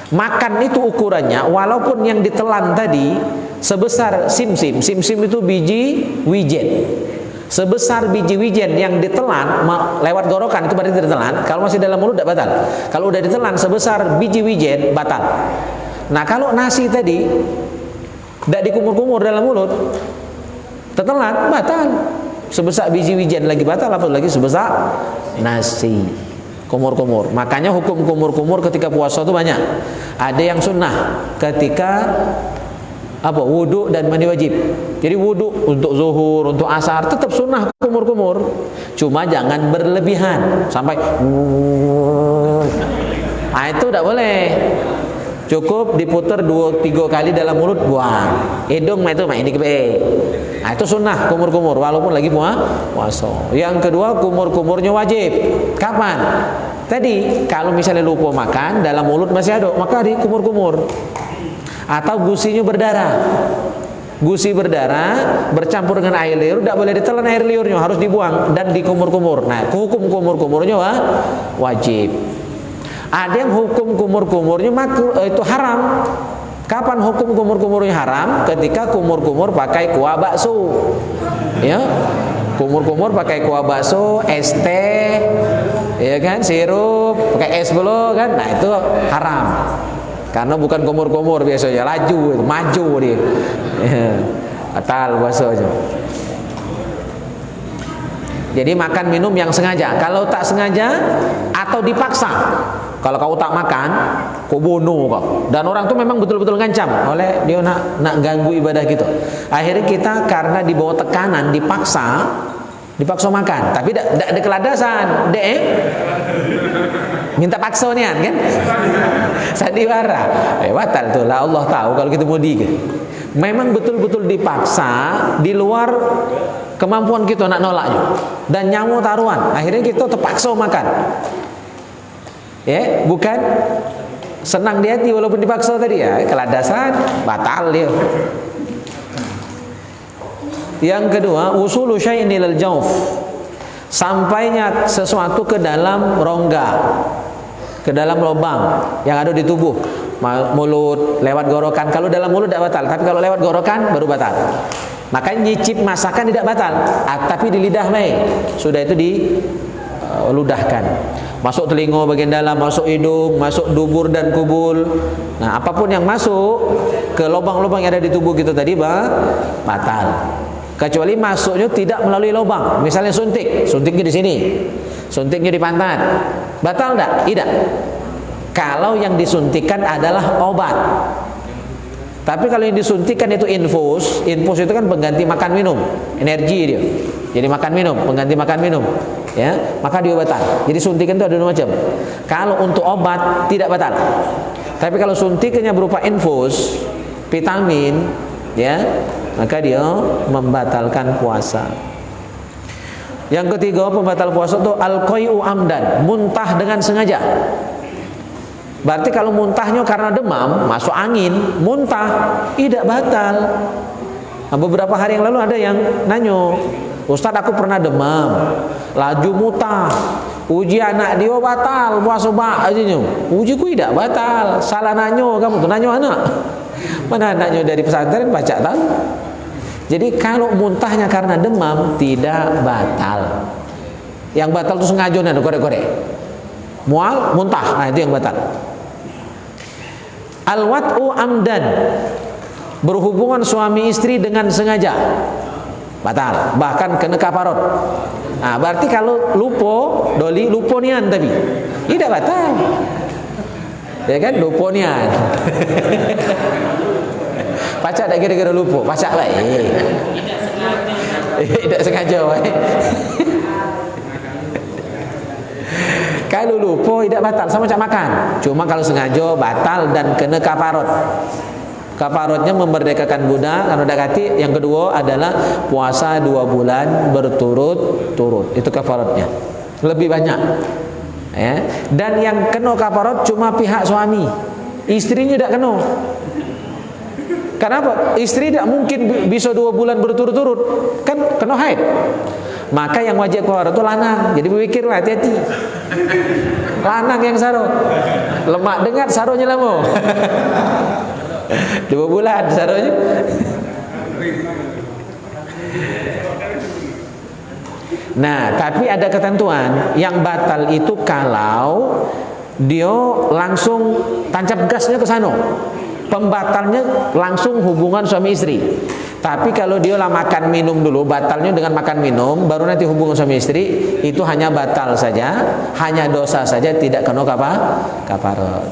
Makan itu ukurannya, walaupun yang ditelan tadi sebesar simsim itu biji wijen. Sebesar biji wijen yang ditelan lewat gorokan itu berarti ditelan. Kalau masih dalam mulut tidak batal. Kalau udah ditelan sebesar biji wijen batal. Nah kalau nasi tadi tidak dikumur-kumur dalam mulut, tertelan batal. Sebesar biji wijen lagi batal, apalagi sebesar nasi. Kumur-kumur. Makanya hukum kumur-kumur ketika puasa itu banyak. Ada yang sunnah ketika wudu dan mandi wajib. Jadi wudu untuk zuhur, untuk asar tetap sunnah kumur-kumur. Cuma jangan berlebihan sampai itu tidak boleh. Cukup diputar 2-3 kali dalam mulut, buang. Hidung itu ini itu sunnah kumur-kumur walaupun lagi puasa. Yang kedua, kumur-kumurnya wajib. Kapan? Tadi kalau misalnya lupa makan, dalam mulut masih ada, maka dikumur-kumur. Atau gusinya berdarah. Gusi berdarah bercampur dengan air liur, tidak boleh ditelan air liurnya, harus dibuang dan dikumur-kumur. Nah, hukum kumur-kumurnya wajib. Ada yang hukum kumur-kumurnya itu haram. Kapan hukum kumur-kumurnya haram? Ketika kumur-kumur pakai kuah bakso. Ya. Kumur-kumur pakai kuah bakso, es teh, ya kan, sirup, pakai es belo kan. Nah, itu haram. Karena bukan kumur-kumur biasanya, maju dia. Batal puasanya. Jadi makan minum yang sengaja. Kalau tak sengaja atau dipaksa, kalau kau tak makan, kau bunuh kau. Dan orang itu memang betul-betul ngancam oleh dia nak ganggu ibadah gitu. Akhirnya kita karena dibawa tekanan, dipaksa makan. Tapi tidak ada keladasan, minta paksa nian kan? Sandiwara. Batal tuh lah, Allah tahu kalau kita mau memang betul-betul dipaksa di luar kemampuan kita nak nolaknya dan nyawa taruhan. Akhirnya kita terpaksa makan. Ya, bukan senang di hati walaupun dipaksa tadi ya, keladasan, batal dia. Yang kedua, usulu syai'in ilal jawf. Sampainya sesuatu ke dalam rongga, ke dalam lubang yang ada di tubuh. Mulut, lewat gorokan. Kalau dalam mulut tidak batal, tapi kalau lewat gorokan baru batal. Makanya nyicip masakan tidak batal, tapi di lidah sudah itu diludahkan. Masuk telinga bagian dalam, masuk hidung, masuk dubur dan kubul. Nah, apapun yang masuk ke lubang-lubang yang ada di tubuh kita tadi batal. Kecuali masuknya tidak melalui lubang. Misalnya suntiknya di sini, suntiknya di pantat. Batal enggak? Tidak. Kalau yang disuntikan adalah obat. Tapi kalau yang disuntikan itu infus itu kan pengganti makan minum, energi dia. Jadi makan minum, pengganti makan minum, ya, maka diobatan. Jadi suntikan itu ada dua macam. Kalau untuk obat tidak batal. Tapi kalau suntikannya berupa infus, vitamin, ya, maka dia membatalkan puasa. Yang ketiga pembatal puasa itu al-qai'u amdan, muntah dengan sengaja. Berarti kalau muntahnya karena demam, masuk angin, muntah, tidak batal. Nah, beberapa hari yang lalu ada yang nanya, Ustaz aku pernah demam, laju muntah, uji anak dia batal, puasa aja. Uji ku tidak batal, salah nanyo kamu tuh, nanyo anak. Mana anaknya dari pesantren baca tahu. Jadi kalau muntahnya karena demam tidak batal. Yang batal itu sengaja nih, korek-korek. Mual, muntah, nah itu yang batal. Al-wat'u amdan, berhubungan suami istri dengan sengaja, batal, bahkan kena kafarot. Nah, berarti kalau lupa, lupa nian tapi tidak batal. Ya kan, lupa nian. Pacak tak kira-kira lupa, pacak baik. Tidak sengaja baik. Kalau lupa tidak batal, sama macam makan. Cuma kalau sengaja batal dan kena kafarot. Kafarotnya memerdekakan budak karena dakati. Yang kedua adalah puasa 2 bulan berturut-turut. Itu kafarotnya. lebih banyak. Ya. Dan yang kena kafarat cuma pihak suami, istrinya tidak kena. Kenapa? Istri tidak mungkin bisa 2 bulan berturut-turut, kan kena haid. Maka yang wajib kafarat itu lanang. Jadi berpikirlah, hati-hati. Lanang yang saro. Lemak dengar saronya lama. 2 bulan saronya. Nah, tapi ada ketentuan. Yang batal itu kalau dia langsung tancap gasnya ke sana. Pembatalnya langsung hubungan suami istri. Tapi kalau dia lah makan minum dulu, batalnya dengan makan minum, baru nanti hubungan suami istri, itu hanya batal saja, hanya dosa saja, tidak kena kafarat.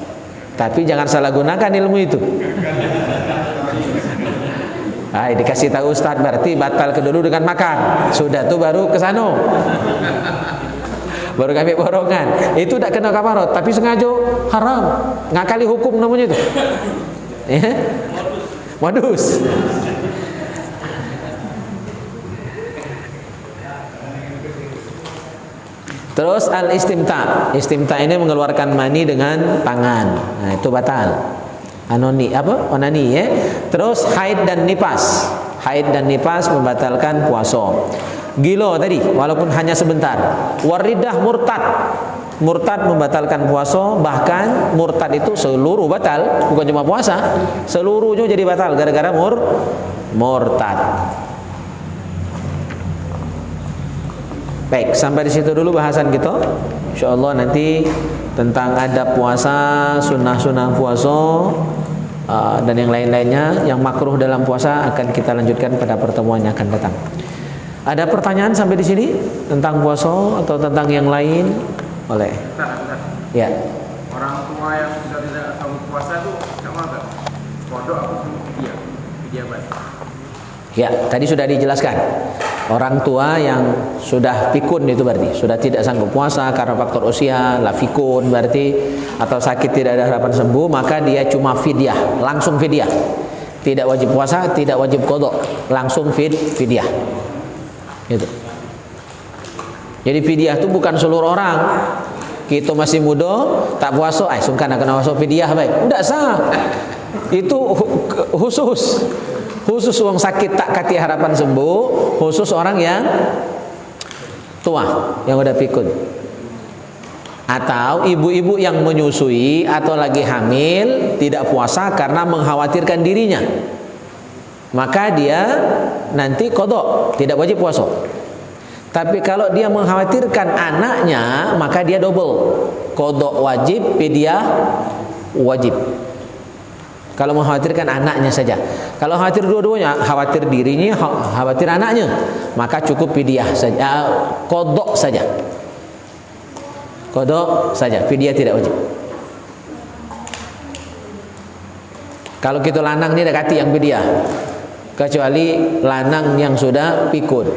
Tapi jangan salah gunakan ilmu itu. Dikasih tahu Ustaz, berarti batal ke dulu dengan makan. Sudah tuh baru ke sana. Baru kami borongan. Itu tidak kena kafarat, tapi sengaja haram. Ngakali hukum namanya itu. Ya. Modus. Terus al-istimta. Istimta ini mengeluarkan mani dengan tangan. Nah, itu batal. Onani ya. Terus haid dan nipas. Haid dan nipas membatalkan puasa. Gila tadi walaupun hanya sebentar. Waridah murtad. Murtad membatalkan puasa, bahkan murtad itu seluruh batal, bukan cuma puasa. Seluruhnya jadi batal gara-gara murtad. Baik, sampai di situ dulu bahasan kita. Insyaallah nanti tentang adab puasa, sunnah-sunnah puasa, dan yang lain-lainnya yang makruh dalam puasa akan kita lanjutkan pada pertemuan yang akan datang. Ada pertanyaan sampai di sini tentang puasa atau tentang yang lain? Boleh. Bentar. Ya. Orang tua yang sudah tidak sanggup puasa itu sama enggak? Kodok atau fidyah baik? Ya, tadi sudah dijelaskan. Orang tua yang sudah pikun itu berarti sudah tidak sanggup puasa karena faktor usia, lah pikun berarti, atau sakit tidak ada harapan sembuh, maka dia cuma fidyah, langsung fidyah. Tidak wajib puasa, tidak wajib qadha, langsung fidyah. Gitu. Jadi fidyah itu bukan seluruh orang. Kita masih muda, tak puasa, sungkan nak kena puasa fidyah baik. Tidak sah. Itu khusus orang sakit tak kati harapan sembuh, khusus orang yang tua, yang udah pikun, atau ibu-ibu yang menyusui atau lagi hamil tidak puasa karena mengkhawatirkan dirinya, maka dia nanti qadha, tidak wajib puasa. Tapi kalau dia mengkhawatirkan anaknya, maka dia double, qadha wajib, fidyah wajib. Kalau mengkhawatirkan anaknya saja. Kalau khawatir dua-duanya, khawatir dirinya, khawatir anaknya, maka cukup fidyah saja, qadha saja. Qadha saja, fidyah tidak wajib. Kalau kita lanang ni dekati yang fidyah, kecuali lanang yang sudah pikun.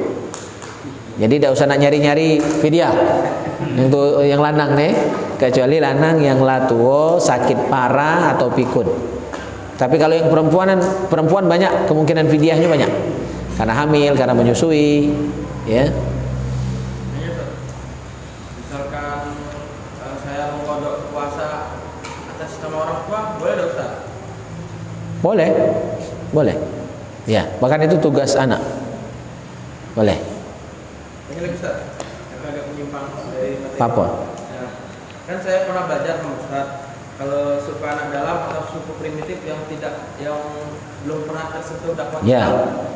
Jadi tidak usah nak nyari-nyari fidyah. Yang lanang nih, kecuali lanang yang tua, sakit parah atau pikun. Tapi kalau yang perempuan banyak kemungkinan fidyahnya banyak. Karena hamil, karena menyusui, ya. Misalkan saya mau qadha puasa atas nama orang tua, boleh enggak Ustaz? Boleh. Ya, bahkan itu tugas anak. Boleh. Ini lagi Ustaz, agak menyimpang dari materi. Apa? Ya. Kan saya pernah belajar sama Ustaz, kalau suku anak dalam atau suku primitif yang belum pernah tersentuh dakwah Islam,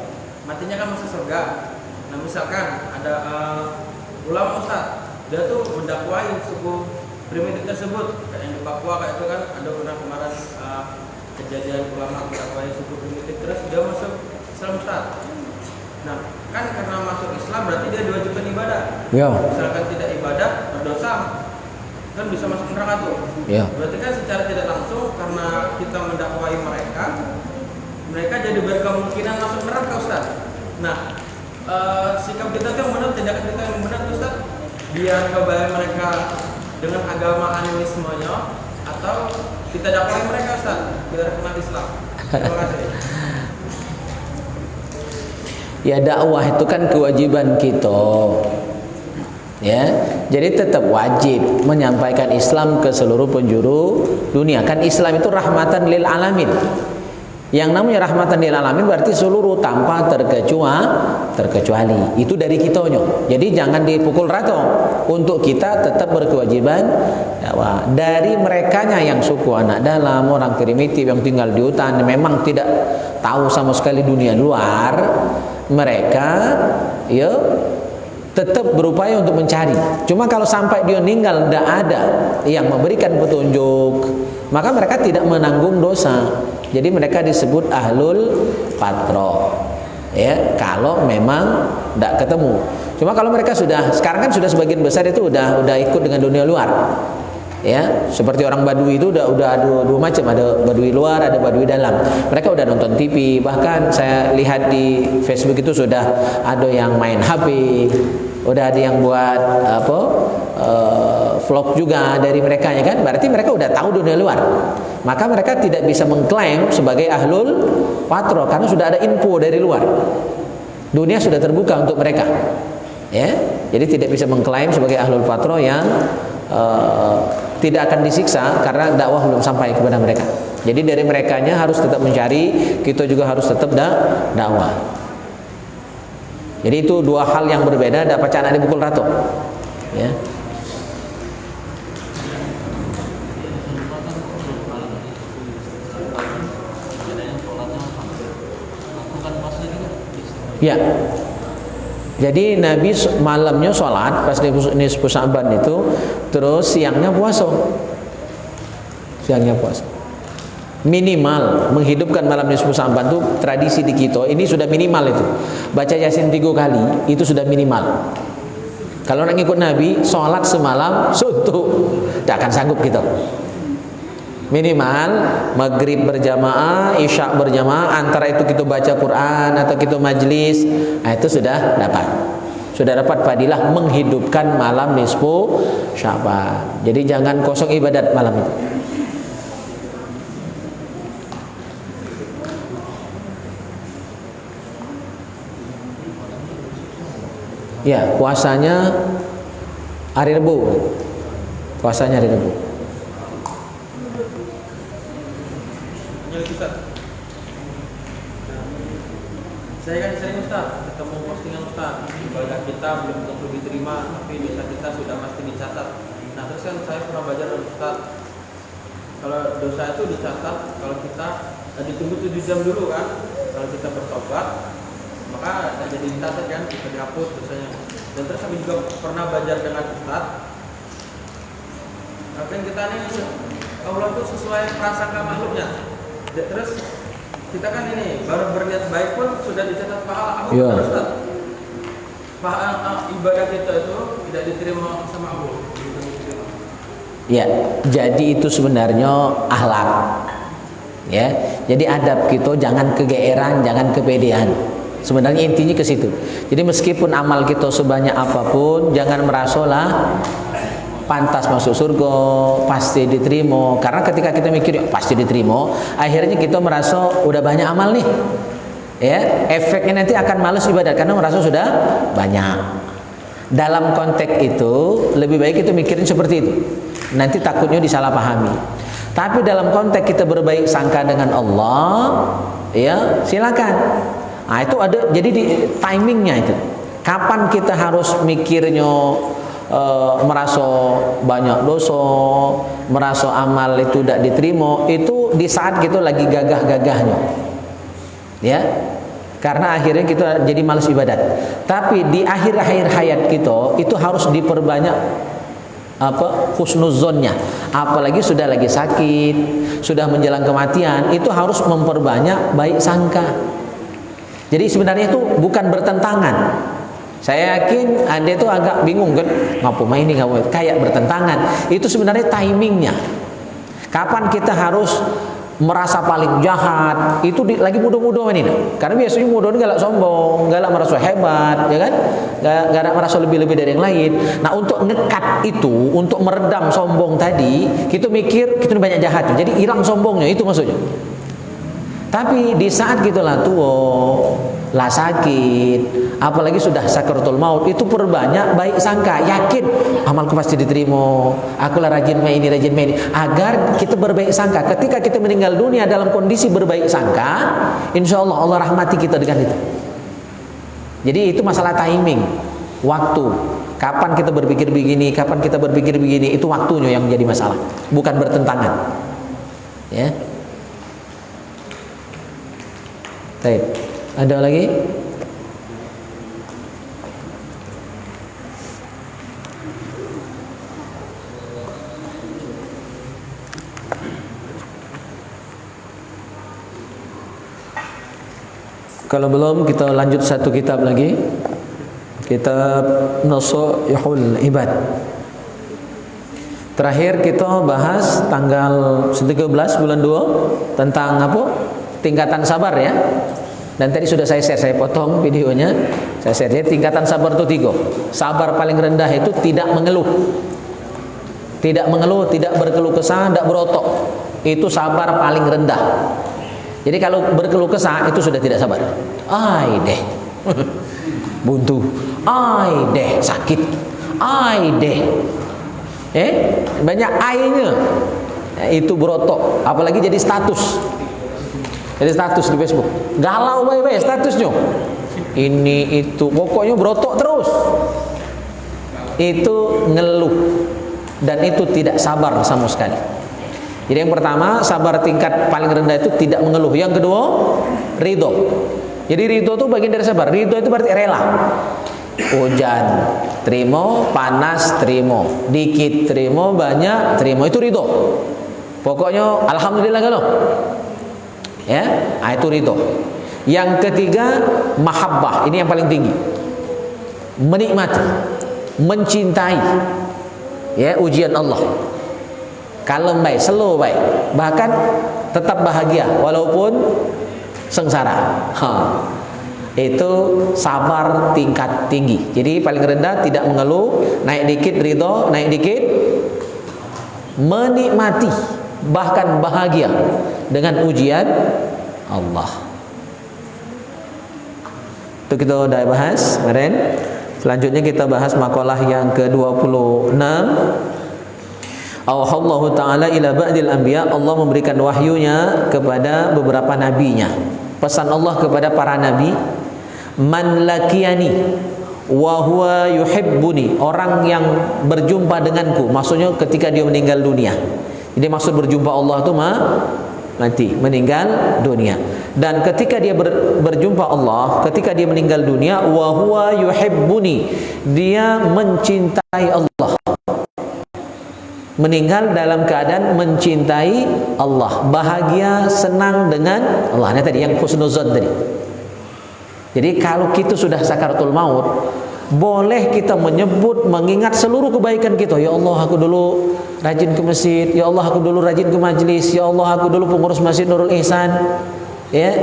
matinya kan masuk surga. Nah misalkan ada ulama Ustaz, dia tuh mendakwai suku primitif tersebut, kayak yang di Papua kayak itu kan ada pernah kemarin kejadian ulama mendakwai suku primitif, terus dia masuk Islam Ustaz. Nah kan karena masuk Islam berarti dia diwajibkan ibadah. Misalkan tidak ibadah berdosa, kan bisa masuk neraka tuh. Berarti kan secara tidak langsung karena kita mendakwai mereka jadi berkemungkinan masuk neraka Ustaz. Nah, sikap kita tuh yang benar, tindakan kita yang benar Ustaz, biar kebaya mereka dengan agama animismenya, atau kita dakwai mereka Ustaz biar kenal Islam. Terima kasih. Ya, dakwah itu kan kewajiban kita. Ya, jadi tetap wajib menyampaikan Islam ke seluruh penjuru dunia. Kan Islam itu rahmatan lil alamin. Yang namanya rahmatan lil alamin berarti seluruh tanpa terkecuali. Itu dari kitanya. Jadi jangan dipukul rata. Untuk kita tetap berkewajiban dakwah. Dari merekanya yang suku anak dalam, orang primitif yang tinggal di hutan, memang tidak tahu sama sekali dunia luar, mereka ya tetap berupaya untuk mencari. Cuma kalau sampai dia meninggal tidak ada yang memberikan petunjuk, maka mereka tidak menanggung dosa. Jadi mereka disebut ahlul patro. Ya, kalau memang tidak ketemu. Cuma kalau mereka sekarang kan sudah sebagian besar itu udah ikut dengan dunia luar. Ya, seperti orang Badui itu udah ada dua macam, ada Badui luar, ada Badui dalam. Mereka udah nonton TV, bahkan saya lihat di Facebook itu sudah ada yang main HP, udah ada yang buat vlog juga dari mereka, ya kan? Berarti mereka udah tahu dunia luar. Maka mereka tidak bisa mengklaim sebagai ahlul patro karena sudah ada info dari luar. Dunia sudah terbuka untuk mereka. Ya, jadi tidak bisa mengklaim sebagai ahlul patro yang tidak akan disiksa karena dakwah belum sampai kepada mereka. Jadi dari merekanya harus tetap mencari, kita juga harus tetap dakwah. Jadi itu dua hal yang berbeda. Dapat anak dipukul rata. Ya. Ya. Jadi Nabi malamnya sholat pas nisfu Sya'ban itu, terus siangnya puasa. Minimal menghidupkan malam nisfu Sya'ban itu tradisi di kita ini sudah minimal itu. Baca Yasin 3 kali itu sudah minimal. Kalau nak ikut Nabi, sholat semalam suntuk, tidak akan sanggup kita. Minimal maghrib berjamaah, isya berjamaah, antara itu kita baca Quran atau kita majlis, nah itu sudah dapat fadilah menghidupkan malam nisfu Sya'ban. Jadi jangan kosong ibadat malam itu. Ya, puasanya hari Rabu. Saya kan sering Ustaz ketemu postingan Ustaz, ibadah kita belum tentu diterima, tapi dosa kita sudah pasti dicatat. Nah terus kan saya pernah belajar dari Ustaz, kalau dosa itu dicatat, kalau kita ditunggu 7 jam dulu kan, kalau kita bertobat maka tidak jadi dicatat kan, kita dihapus dosanya. Dan terus kami juga pernah belajar dengan Ustaz, kan kita ini Allah itu sesuai prasangka makhluknya. Terus kita kan ini baru berniat baik pun sudah dicatat pahala. Apa ya. Ustaz? Pahala ibadah kita itu tidak diterima sama Allah. Ya, jadi itu sebenarnya akhlak. Ya, jadi adab kita jangan kegeeran, jangan kepedean. Sebenarnya intinya ke situ. Jadi meskipun amal kita sebanyak apapun, jangan merasalah pantas masuk surga, pasti diterima. Karena ketika kita mikir pasti diterima, akhirnya kita merasa udah banyak amal nih. Ya, efeknya nanti akan malas ibadat karena merasa sudah banyak. Dalam konteks itu lebih baik kita mikirin seperti itu. Nanti takutnya disalahpahami. Tapi dalam konteks kita berbaik sangka dengan Allah, ya silakan. Nah, itu ada, jadi di timingnya itu. Kapan kita harus mikirnya merasa banyak dosa, merasa amal itu tidak diterima, itu di saat kita lagi gagah-gagahnya. Ya. Karena akhirnya kita jadi malas ibadat. Tapi di akhir-akhir hayat kita itu harus diperbanyak husnuzonnya. Apalagi sudah lagi sakit, sudah menjelang kematian, itu harus memperbanyak baik sangka. Jadi sebenarnya itu bukan bertentangan. Saya yakin Anda itu agak bingung kan, ngapa main ini kayak bertentangan. Itu sebenarnya timingnya. Kapan kita harus merasa paling jahat? Itu lagi muda-muda ini. Karena biasanya muda ini galak sombong, galak merasa hebat, ya kan? Galak merasa lebih-lebih dari yang lain. Nah, untuk ngekat itu, untuk meredam sombong tadi, kita mikir kita banyak jahat. Jadi hilang sombongnya, itu maksudnya. Tapi di saat kita lah tua, lah sakit, apalagi sudah sakaratul maut, itu perbanyak baik sangka, yakin amalku pasti diterima, aku lah rajin main ini, agar kita berbaik sangka. Ketika kita meninggal dunia dalam kondisi berbaik sangka, insya Allah Allah rahmati kita dengan itu. Jadi itu masalah timing, waktu. Kapan kita berpikir begini, kapan kita berpikir begini, itu waktunya yang menjadi masalah, bukan bertentangan. Ya. Baik, ada lagi? Kalau belum, kita lanjut satu kitab lagi. Kitab Nasaihul Ibad. Terakhir kita bahas tanggal 13 bulan 2 tentang apa? Tingkatan sabar ya. Dan tadi sudah saya share, saya potong videonya. Saya share ya, tingkatan sabar itu 3. Sabar paling rendah itu tidak mengeluh. Tidak mengeluh, tidak berkeluh kesah, tidak berotok. Itu sabar paling rendah. Jadi kalau berkeluh kesah itu sudah tidak sabar. Ai deh. Buntu. Ai deh sakit. Ai deh. Banyak ai-nya. Itu berotok, apalagi jadi status. Jadi status di Facebook, galau baik-baik statusnya. Ini itu, pokoknya berotok terus. Itu ngeluh, dan itu tidak sabar sama sekali. Jadi yang pertama, sabar tingkat paling rendah itu tidak mengeluh. Yang kedua, ridho. Jadi ridho itu bagian dari sabar. Ridho itu berarti rela. Hujan terima, panas terima, dikit terima, banyak terima, itu ridho. Pokoknya alhamdulillah kalau. Ya, itu ridho. Yang ketiga, mahabbah. Ini yang paling tinggi. Menikmati, mencintai. Ya, ujian Allah. Kalem baik, slow baik. Bahkan tetap bahagia walaupun sengsara. Itu sabar tingkat tinggi. Jadi paling rendah tidak mengeluh, naik dikit ridho, naik dikit menikmati, bahkan bahagia dengan ujian Allah. Itu kita udah bahas kemarin. Selanjutnya kita bahas makalah yang ke-26. Allah Ta'ala ila ba'dil anbiya. Allah memberikan wahyunya kepada beberapa nabinya. Pesan Allah kepada para nabi, man lakiyani wa huwa yuhibbuni, orang yang berjumpa denganku, maksudnya ketika dia meninggal dunia. Jadi maksud berjumpa Allah itu mati, meninggal dunia. Dan ketika dia berjumpa Allah, ketika dia meninggal dunia, wa huwa yuhibbuni, dia mencintai Allah. Meninggal dalam keadaan mencintai Allah, bahagia, senang dengan Allah. Ini tadi yang husnuzon tadi. Jadi kalau kita sudah sakaratul maut, boleh kita menyebut, mengingat seluruh kebaikan kita. Ya Allah, aku dulu rajin ke masjid. Ya Allah, aku dulu rajin ke majlis. Ya Allah, aku dulu pengurus masjid Nurul Ihsan. Ya,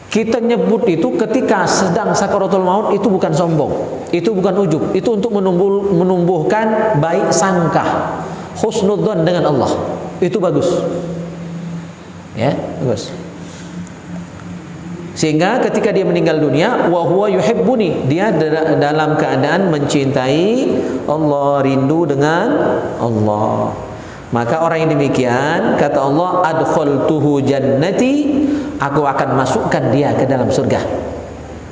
kita nyebut itu ketika sedang sakaratul maut, itu bukan sombong, itu bukan ujub, itu untuk menumbuhkan baik sangka, husnudzon dengan Allah. Itu bagus. Ya, bagus. Sehingga ketika dia meninggal dunia, wa huwa yuhibbuni, dia dalam keadaan mencintai Allah, rindu dengan Allah. Maka orang yang demikian, kata Allah, adkhaltuhu jannati, aku akan masukkan dia ke dalam surga.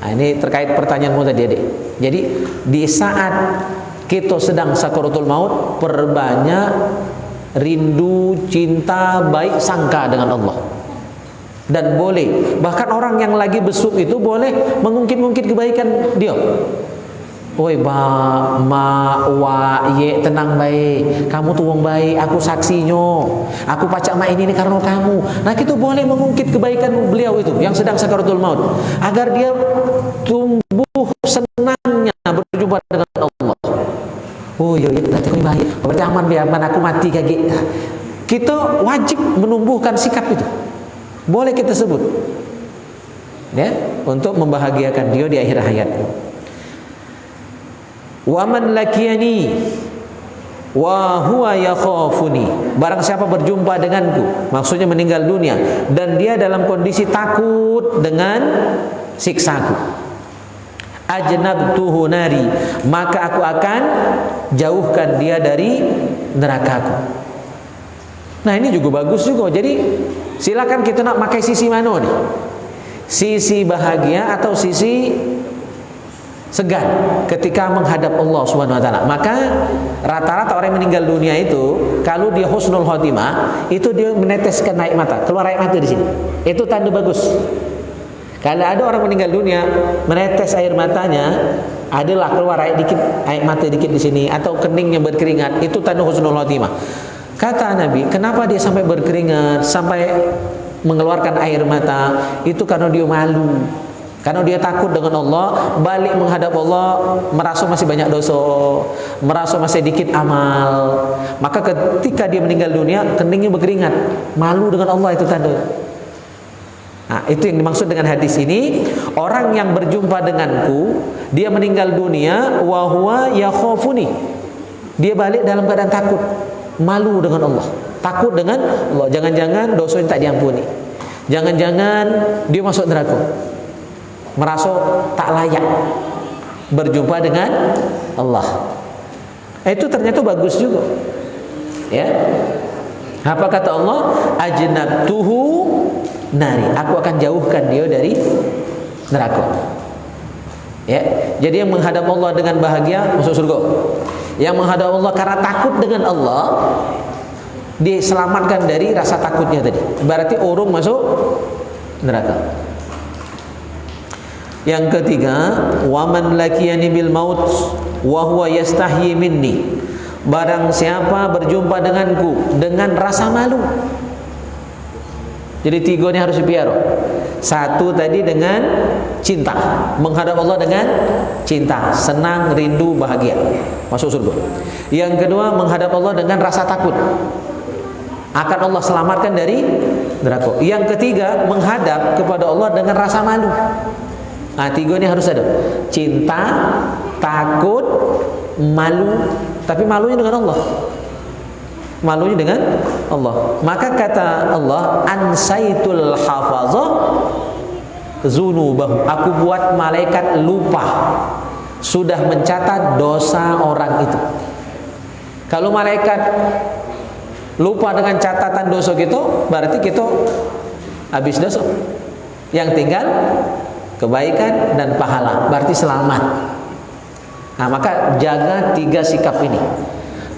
Nah, ini terkait pertanyaanmu tadi, adik. Jadi di saat kita sedang sakaratul maut, perbanyak rindu, cinta, baik sangka dengan Allah. Dan boleh, bahkan orang yang lagi besuk itu boleh mengungkit-ungkit kebaikan dia. Oi ba ma wa ye, tenang baik, kamu tuh wong baik, aku saksinya, aku pacak mak ini karena kamu. Nah, kita boleh mengungkit kebaikan beliau itu yang sedang sakaratul maut, agar dia tumbuh senangnya berjumpa dengan Allah. Oh iya, nanti kau baik, berarti aman aku mati kayak gitu. Kita wajib menumbuhkan sikap itu. Boleh kita sebut, ya, untuk membahagiakan dia di akhir hayat. Wa man lakiyani, wa huwa yakhafuni, barang siapa berjumpa denganku, maksudnya meninggal dunia, dan dia dalam kondisi takut dengan siksaku, ajnabtuhu nari, maka aku akan jauhkan dia dari nerakaku. Nah ini juga bagus juga. Jadi silakan kita nak pakai sisi mana nih, sisi bahagia atau sisi segan ketika menghadap Allah Subhanahu wa taala. Maka rata-rata orang yang meninggal dunia itu kalau dia husnul khotimah itu dia meneteskan air mata, keluar air mata di sini. Itu tanda bagus. Kalau ada orang meninggal dunia menetes air matanya, adalah keluar air mata dikit di sini atau keningnya berkeringat, itu tanda husnul khotimah. Kata Nabi, kenapa dia sampai berkeringat, sampai mengeluarkan air mata? Itu karena dia malu. Karena dia takut dengan Allah, balik menghadap Allah, merasa masih banyak dosa, merasa masih dikit amal. Maka ketika dia meninggal dunia, keningnya berkeringat, malu dengan Allah, itu tanda. Nah, itu yang dimaksud dengan hadis ini. Orang yang berjumpa denganku, dia meninggal dunia, wa huwa yakhafuni, dia balik dalam keadaan takut, malu dengan Allah, takut dengan Allah. Jangan-jangan dosanya tak diampuni, jangan-jangan dia masuk neraka, merasa tak layak berjumpa dengan Allah. Itu ternyata bagus juga. Ya. Apa kata Allah? Ajnabtuhu nari, aku akan jauhkan dia dari neraka. Ya. Jadi yang menghadap Allah dengan bahagia masuk surga. Yang menghadap Allah karena takut dengan Allah, diselamatkan dari rasa takutnya tadi. Berarti urung masuk neraka. Yang ketiga, waman lakiyani bil maut wa huwa yastahyi minni, barang siapa berjumpa denganku dengan rasa malu. Jadi tiga ini harus dipiara. Satu tadi dengan cinta, menghadap Allah dengan cinta, senang, rindu, bahagia, masuk surga. Yang kedua, menghadap Allah dengan rasa takut akan Allah selamatkan dari neraka. Yang ketiga, menghadap kepada Allah dengan rasa malu. Nah, tiga ini harus ada. Cinta, takut, malu. Tapi malunya dengan Allah. Malunya dengan Allah. Maka kata Allah, ansaitul hafazah zunubahu, aku buat malaikat lupa, sudah mencatat dosa orang itu. Kalau malaikat lupa dengan catatan dosa gitu, berarti kita habis dosa. Yang tinggal kebaikan dan pahala, berarti selamat. Nah, maka jaga tiga sikap ini.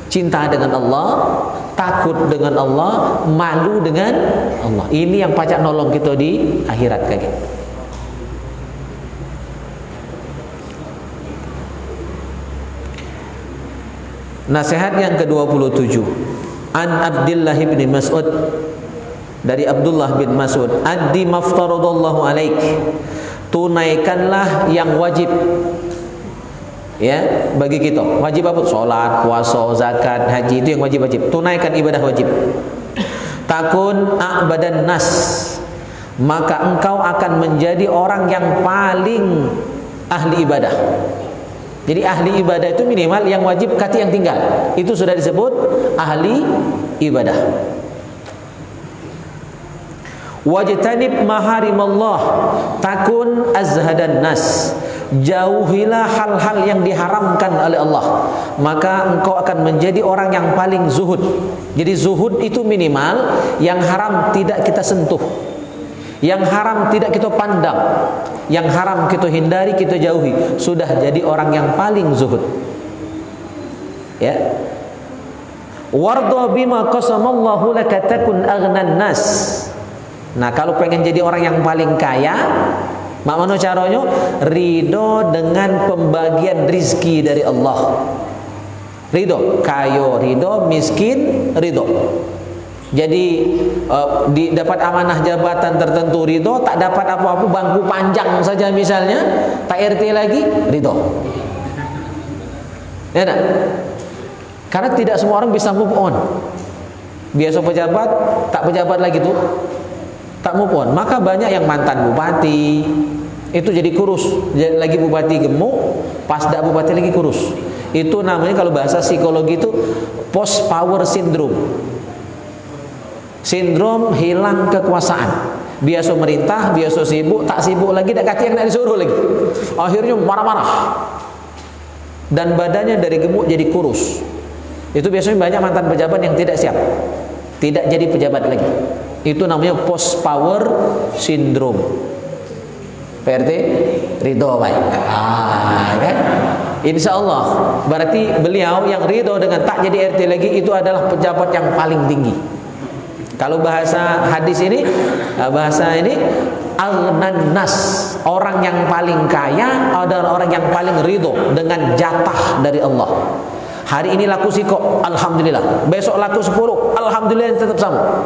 Cinta dengan Allah, takut dengan Allah, malu dengan Allah. Ini yang pacak nolong kita di akhirat kaki. Nasihat yang ke-27. An Abdullah bin Mas'ud, dari Abdullah bin Mas'ud, addi maftaradallahu alaik, tunaikanlah yang wajib ya bagi kita. Wajib apa? Salat, puasa, zakat, haji, itu yang wajib-wajib. Tunaikan ibadah wajib. Takun a'badan nas, maka engkau akan menjadi orang yang paling ahli ibadah. Jadi ahli ibadah itu minimal yang wajib kati yang tinggal, itu sudah disebut ahli ibadah. Wajtanib maharimallah, takun azhadan nas, jauhilah hal-hal yang diharamkan oleh Allah, maka engkau akan menjadi orang yang paling zuhud. Jadi zuhud itu minimal yang haram tidak kita sentuh, yang haram tidak kita pandang, yang haram kita hindari, kita jauhi. Sudah jadi orang yang paling zuhud. Ya. Warda bima qasamallahu laka takun aghnan nas. Nah, kalau pengen jadi orang yang paling kaya, mana caranya? Ridho dengan pembagian rizki dari Allah. Ridho, kaya ridho, miskin ridho. Jadi dapat amanah jabatan tertentu ridho, tak dapat apa-apa, bangku panjang saja misalnya, tak RT lagi ridho. Ya tak? Karena tidak semua orang bisa move on. Biasa pejabat, tak pejabat lagi tuh, tak move on. Maka banyak yang mantan bupati itu jadi kurus, jadi lagi bupati gemuk, pas dak bupati lagi kurus. Itu namanya kalau bahasa psikologi itu post power syndrome. Sindrom hilang kekuasaan. Biasa merintah, biasa sibuk, tak sibuk lagi, tak kaki yang nak disuruh lagi. Akhirnya marah-marah. Dan badannya dari gemuk jadi kurus. Itu biasanya banyak mantan pejabat yang tidak siap, tidak jadi pejabat lagi. Itu namanya post power syndrome. PRT ridho baik. Kan? Insya Allah berarti beliau yang ridho dengan tak jadi RT lagi itu adalah pejabat yang paling tinggi. Kalau bahasa hadis ini, bahasa ini aghnan nas, orang yang paling kaya adalah orang yang paling ridho dengan jatah dari Allah. Hari ini laku siko, alhamdulillah. Besok laku 10, alhamdulillah tetap sama.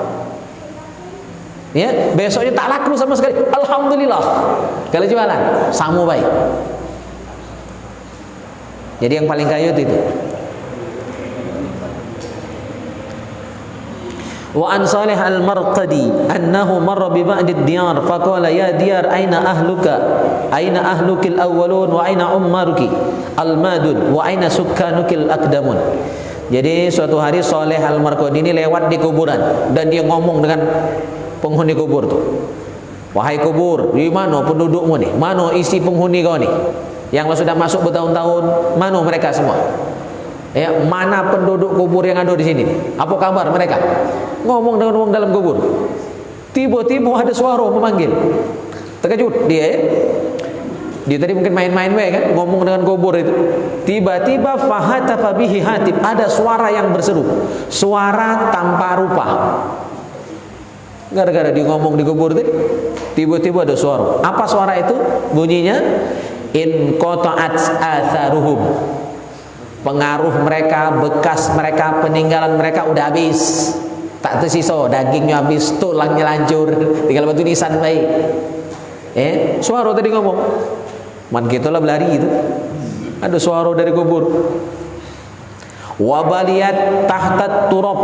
Ya, besoknya tak laku sama sekali, alhamdulillah. Kalau jualan, sama baik. Jadi yang paling kaya itu. Wa an Salih al-Marqadi annahu marra bi ba'di ad-diyar faqala ya diyar aina ahluka aina ahlukil awwalun wa aina ummaruki al-madun wa aina sukkanukil aqdamun. Jadi suatu hari Salih al-Marqadi ini lewat di kuburan dan dia ngomong dengan penghuni kubur tuh. Wahai kubur, di mana pendudukmu nih? Mana isi penghuni kau nih? Yang sudah masuk bertahun-tahun, mana mereka semua? Ya, mana penduduk kubur yang ada di sini? Apa kabar mereka? Ngomong dengan orang dalam kubur. Tiba-tiba ada suara memanggil. Terkejut dia ya. Dia tadi mungkin main-main kan, ngomong dengan kubur itu. Tiba-tiba fahatafa bihi hatib, ada suara yang berseru. Suara tanpa rupa. Gara-gara dia ngomong di kubur itu, tiba-tiba ada suara. Apa suara itu? Bunyinya in qata'at atharuhum. Pengaruh mereka, bekas mereka, peninggalan mereka udah habis. Tak tersisa, dagingnya habis, tulangnya lancur, tinggal batu nisan baik. Suara tadi ngomong. Man kita lah berlari itu. Ada suara dari kubur. Wabaliyat tahtat turab,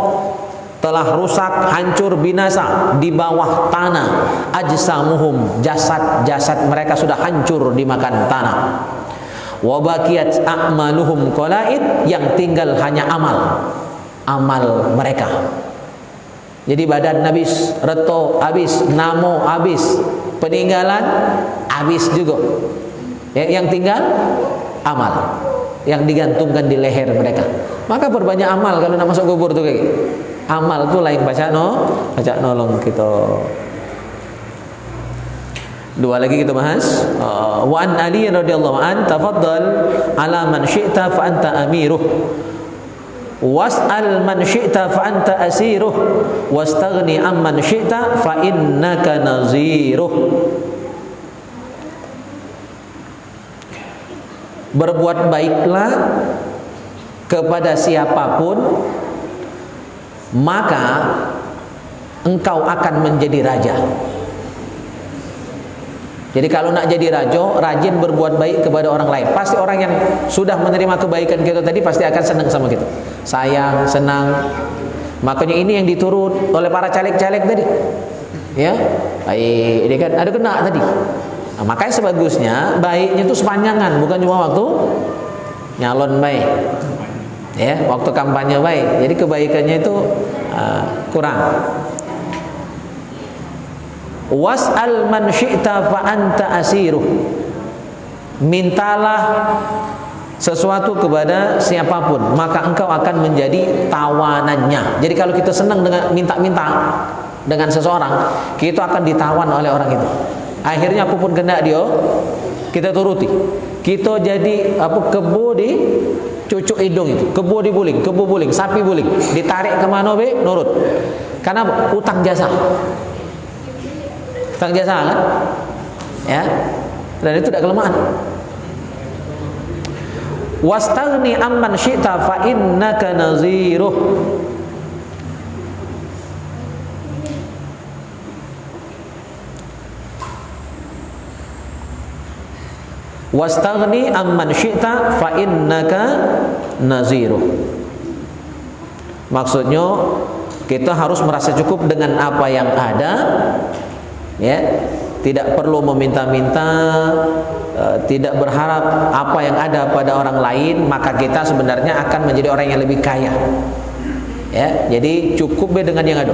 telah rusak, hancur, binasa di bawah tanah. Ajsamuhum, jasad-jasad mereka sudah hancur dimakan tanah. Wabakiyat a'maluhum qalaid, yang tinggal hanya amal mereka. Jadi badan habis, reto habis, namo habis, peninggalan habis juga. Yang tinggal amal yang digantungkan di leher mereka. Maka perbanyak amal kalau nak masuk kubur tuh kayak. Amal tuh lain baca nolong kita. Dua lagi kita bahas. Wa an Ali radhiyallahu an tafaddal ala man syi'ta fa anta amiruh was'al man syi'ta fa anta asiruh wastaghni amman syi'ta fa innaka naziruh. Berbuat baiklah kepada siapapun, maka engkau akan menjadi raja. Jadi kalau nak jadi raja, rajin berbuat baik kepada orang lain. Pasti orang yang sudah menerima kebaikan kita tadi pasti akan senang sama kita. Sayang, senang. Makanya ini yang diturut oleh para caleg-caleg tadi. Ya, baik, ini kan ada kena tadi. Nah, makanya sebagusnya baiknya itu sepanjangan, bukan cuma waktu nyalon baik. Ya, waktu kampanye baik. Jadi kebaikannya itu kurang. Was'al man syi'ta fa anta asiruh. Mintalah sesuatu kepada siapapun, maka engkau akan menjadi tawanannya. Jadi kalau kita senang dengan minta-minta dengan seseorang, kita akan ditawan oleh orang itu. Akhirnya apapun kehendak dia, kita turuti. Kita jadi kebo di cucuk hidung itu, kebo buling, sapi buling, ditarik kemana be, nurut. Karena utang jasa. Utang jasa kan? Ya. Dan itu tidak kelemahan. Wastaghni amman syi'ta fa innaka naziruh. Wastaghni amman syi'ta fa innaka naziruh. Maksudnya kita harus merasa cukup dengan apa yang ada, ya. tidak perlu meminta-minta, tidak berharap apa yang ada pada orang lain, maka kita sebenarnya akan menjadi orang yang lebih kaya. Ya, jadi cukup dengan yang ada.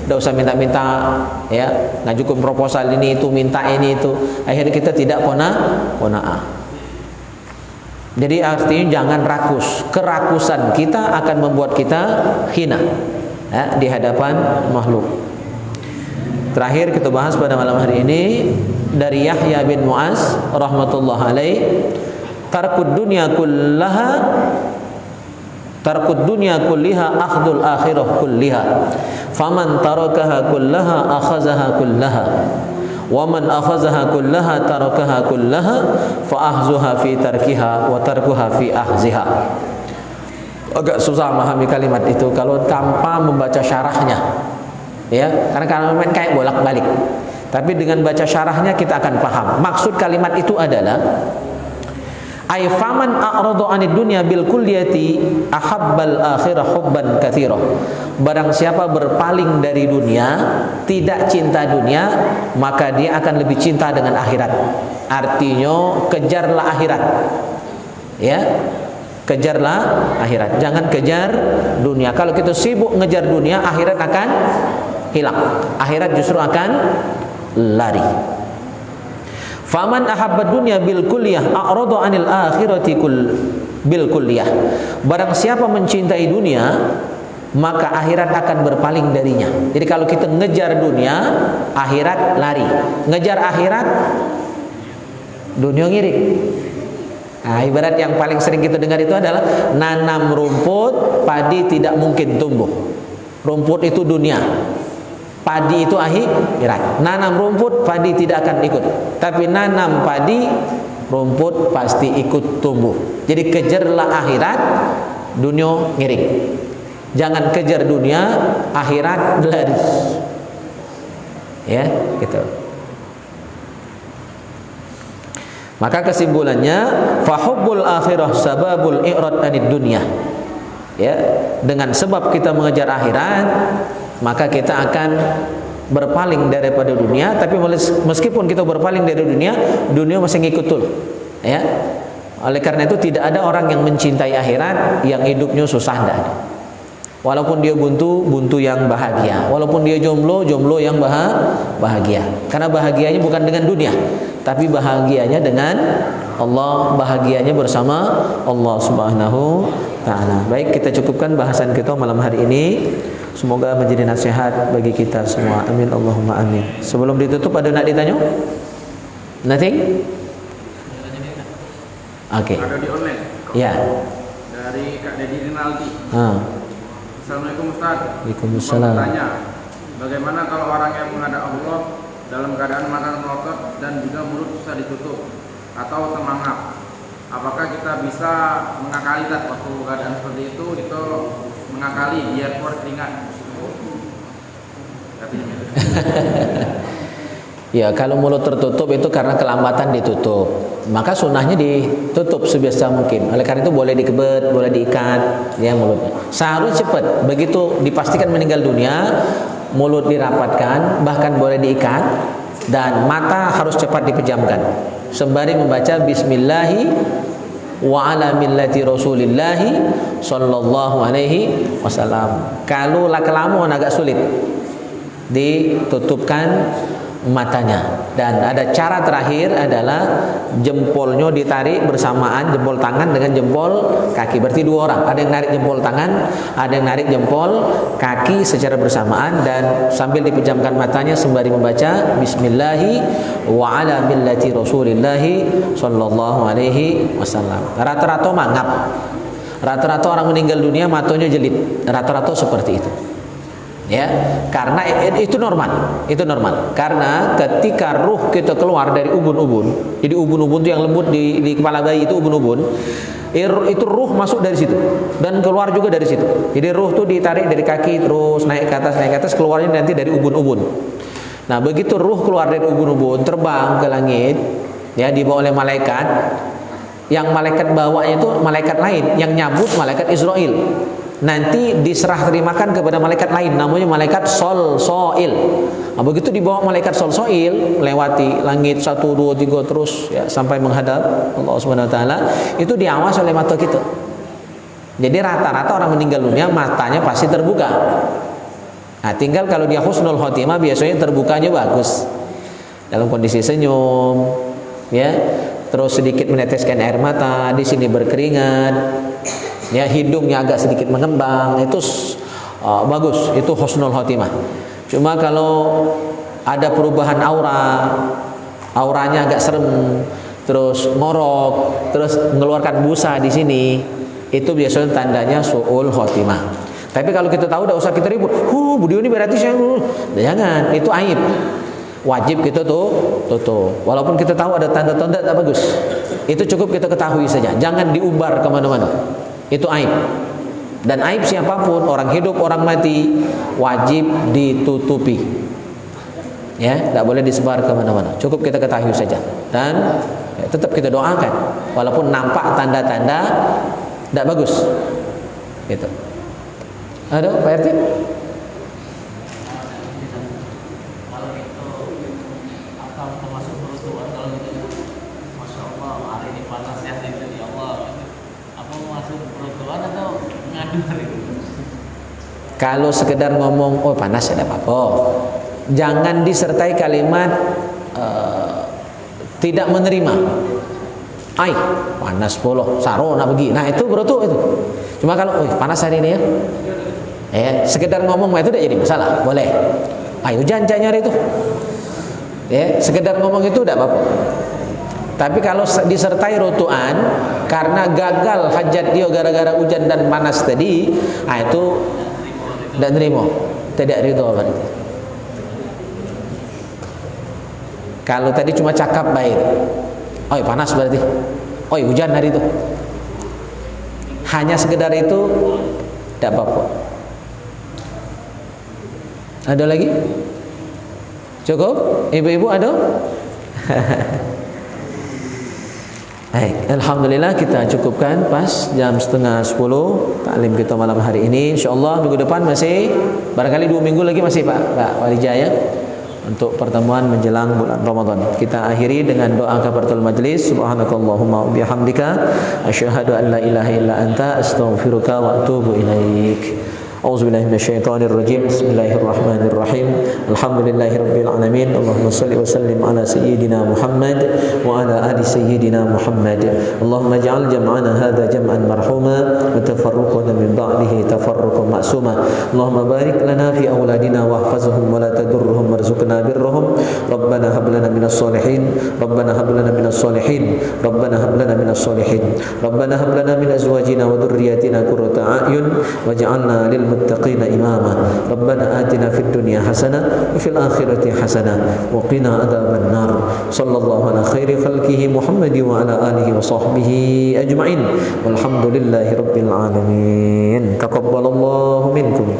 Tidak usah minta-minta, ya, ngajukan proposal ini itu, minta ini itu. Akhirnya kita tidak qanaah. Jadi artinya jangan rakus. Kerakusan kita akan membuat kita hina, ya, di hadapan makhluk. Terakhir kita bahas pada malam hari ini dari Yahya bin Mu'az rahmatullah alaih, tarkud dunya kulliha akhdul akhirah kulliha, faman tarakaha kullaha akhazaha kullaha, wa man akhazaha kullaha tarakaha kullaha, fa ahzuha fi tarkiha wa tarkuha fi ahziha. Agak susah memahami kalimat itu kalau tanpa membaca syarahnya, ya, karena kalimat kayak bolak-balik. Tapi dengan baca syarahnya kita akan paham. Maksud kalimat itu adalah ay faman a'radu 'anid dunya bil kulliyati ahabbal akhirah hubban katsira. Barang siapa berpaling dari dunia, tidak cinta dunia, maka dia akan lebih cinta dengan akhirat. Artinya kejarlah akhirat. Ya. Kejarlah akhirat. Jangan kejar dunia. Kalau kita sibuk ngejar dunia, akhirat akan hilang. Akhirat justru akan lari. Faman ahabba dunya bil kulliyah a'rada 'anil akhirati bil kulliyah. Barang siapa mencintai dunia, maka akhirat akan berpaling darinya. Jadi kalau kita ngejar dunia, akhirat lari. Ngejar akhirat, dunia ngirik. Nah, ibarat yang paling sering kita dengar itu adalah nanam rumput, padi tidak mungkin tumbuh. Rumput itu dunia, padi itu akhirat. Nanam rumput, padi tidak akan ikut. Tapi nanam padi, rumput pasti ikut tumbuh. Jadi kejarlah akhirat, dunia ngiring. Jangan kejar dunia, akhirat lari. Ya, gitu. Maka kesimpulannya, fahubbul akhirah sababul i'rad anid dunya. Ya, dengan sebab kita mengejar akhirat, maka kita akan berpaling daripada dunia. Tapi meskipun kita berpaling dari dunia, dunia masih ngikut dulu. Ya. Oleh karena itu tidak ada orang yang mencintai akhirat yang hidupnya susah, tidak ada. Walaupun dia buntu yang bahagia. Walaupun dia jomblo yang bahagia. Karena bahagianya bukan dengan dunia, tapi bahagianya dengan Allah, bahagianya bersama Allah Subhanahu ta'ala. Baik, kita cukupkan bahasan kita malam hari ini. Semoga menjadi nasihat bagi kita semua. Amin Allahumma amin. Sebelum ditutup, ada nak ditanya? Nothing? Oke. Ada di online. Ya. Dari Kak Dedi Rinaldi. Assalamualaikum Ustaz. Waalaikumsalam. Bertanya, bagaimana kalau orang yang menghadap Allah dalam keadaan mata melotot dan juga mulut susah ditutup atau termangap? Apakah kita bisa mengakali tak waktu keadaan seperti itu mengakali biar keluar keringat? Ya, kalau mulut tertutup itu karena kelambatan ditutup, maka sunnahnya ditutup sebiasa mungkin. Oleh karena itu boleh dikebet, boleh diikat, ya, mulutnya. Seharusnya cepat. Begitu dipastikan meninggal dunia, mulut dirapatkan, bahkan boleh diikat, dan mata harus cepat dipejamkan sembari membaca Bismillahi wa ala millati Rasulillahi sallallahu alaihi wasallam. Kalau kelamun agak sulit, ditutupkan matanya. Dan ada cara terakhir adalah jempolnya ditarik bersamaan, jempol tangan dengan jempol kaki. Berarti dua orang, ada yang narik jempol tangan, ada yang narik jempol kaki secara bersamaan, dan sambil dipejamkan matanya sembari membaca Bismillahi wa ala millati Rasulillahi sallallahu alaihi wasallam. Rata-rata mangap, rata-rata orang meninggal dunia matanya jelid, rata-rata seperti itu. Ya, karena itu normal, karena ketika ruh kita keluar dari ubun-ubun, jadi ubun-ubun itu yang lembut di kepala bayi itu ubun-ubun, itu ruh masuk dari situ dan keluar juga dari situ. Jadi ruh itu ditarik dari kaki terus naik ke atas, keluarnya nanti dari ubun-ubun. Nah, begitu ruh keluar dari ubun-ubun, terbang ke langit, ya, dibawa oleh malaikat. Yang malaikat bawanya itu malaikat lain, yang nyabut malaikat Israel. nanti diserah terimakan kepada malaikat lain, namanya malaikat Sol-Soil. Nah, begitu dibawa malaikat Sol-Soil melewati langit 1, 2, 3 terus ya sampai menghadap Allah Subhanahu wa taala, itu diawas oleh mata kita. Jadi rata-rata orang meninggal dunia matanya pasti terbuka. Nah, tinggal kalau dia husnul khotimah biasanya terbukanya bagus. Dalam kondisi senyum, ya. Terus sedikit meneteskan air mata, di sini berkeringat. Ya, hidungnya agak sedikit mengembang, itu bagus, itu husnul khotimah. Cuma kalau ada perubahan auranya agak serem, terus ngorok, terus mengeluarkan busa di sini, itu biasanya tandanya su'ul khotimah. Tapi kalau kita tahu, tidak usah kita ribut. Budio ini berarti saya jangan, itu aib. Wajib kita tutup. Walaupun kita tahu ada tanda-tanda tak bagus, itu cukup kita ketahui saja. Jangan diumbar kemana-mana. Itu aib. Dan aib siapapun, orang hidup, orang mati, wajib ditutupi. Ya, tidak boleh disebar kemana-mana. Cukup kita ketahui saja. Dan ya, tetap kita doakan, walaupun nampak tanda-tanda tidak bagus. Gitu. Ada Pak RT? Kalau sekedar ngomong, oh panas ada apa-apa, jangan disertai kalimat tidak menerima. Ai, panas polo, sarona pergi. Nah itu berutuk itu. Cuma kalau, oh panas hari ini ya, sekedar ngomong itu tidak jadi masalah, boleh. Ayo jangan nyari itu. Ya, sekedar ngomong itu tidak apa-apa. Tapi kalau disertai rotuan karena gagal hajat dia gara-gara hujan dan panas tadi, itu tidak nerima, tidak ridho berarti. Kalau tadi cuma cakap baik, oi panas berarti, oi hujan hari itu, hanya sekedar itu, tidak apa-apa. Ada lagi? Cukup? Ibu-ibu ada? Baik, alhamdulillah kita cukupkan pas jam 9:30 taklim kita malam hari ini. Insyaallah minggu depan masih barangkali 2 minggu lagi masih Pak Walijaya untuk pertemuan menjelang bulan Ramadan. Kita akhiri dengan doa kafaratul majlis. Subhanakallahumma wa bihamdika asyhadu an la ilaha illa anta astaghfiruka wa atubu ilaik. A'udzubillahi minasyaitonir rajim. Bismillahirrahmanirrahim. Alhamdulillahirabbil alamin. Allahumma shalli wa sallim ala sayyidina Muhammad wa ala ali sayyidina Muhammad. Allahumma ij'al jam'ana hadha jam'an marhuma wa tafarruqana min ba'dihi tafarruqan ma'suma. Allahumma barik lana fi awladina wahfazhum wa la tadurruhum warzuqna birrahum. Rabbana hab lana minas solihin. Rabbana hab lana minas solihin. Rabbana hab lana minas solihin. Rabbana hab lana min azwajina wa dhurriyyatina qurrata a'yun waj'alna lil muttaqina imama. Rabbana atina fid dunya hasanah wa fil akhirati hasanah wa qina adzaban nar. Sallallahu ala khairi khalqihi Muhammad wa ala alihi wa sahbihi ajma'in. Walhamdulillahi rabbil alamin. Taqabbalallahu minkum.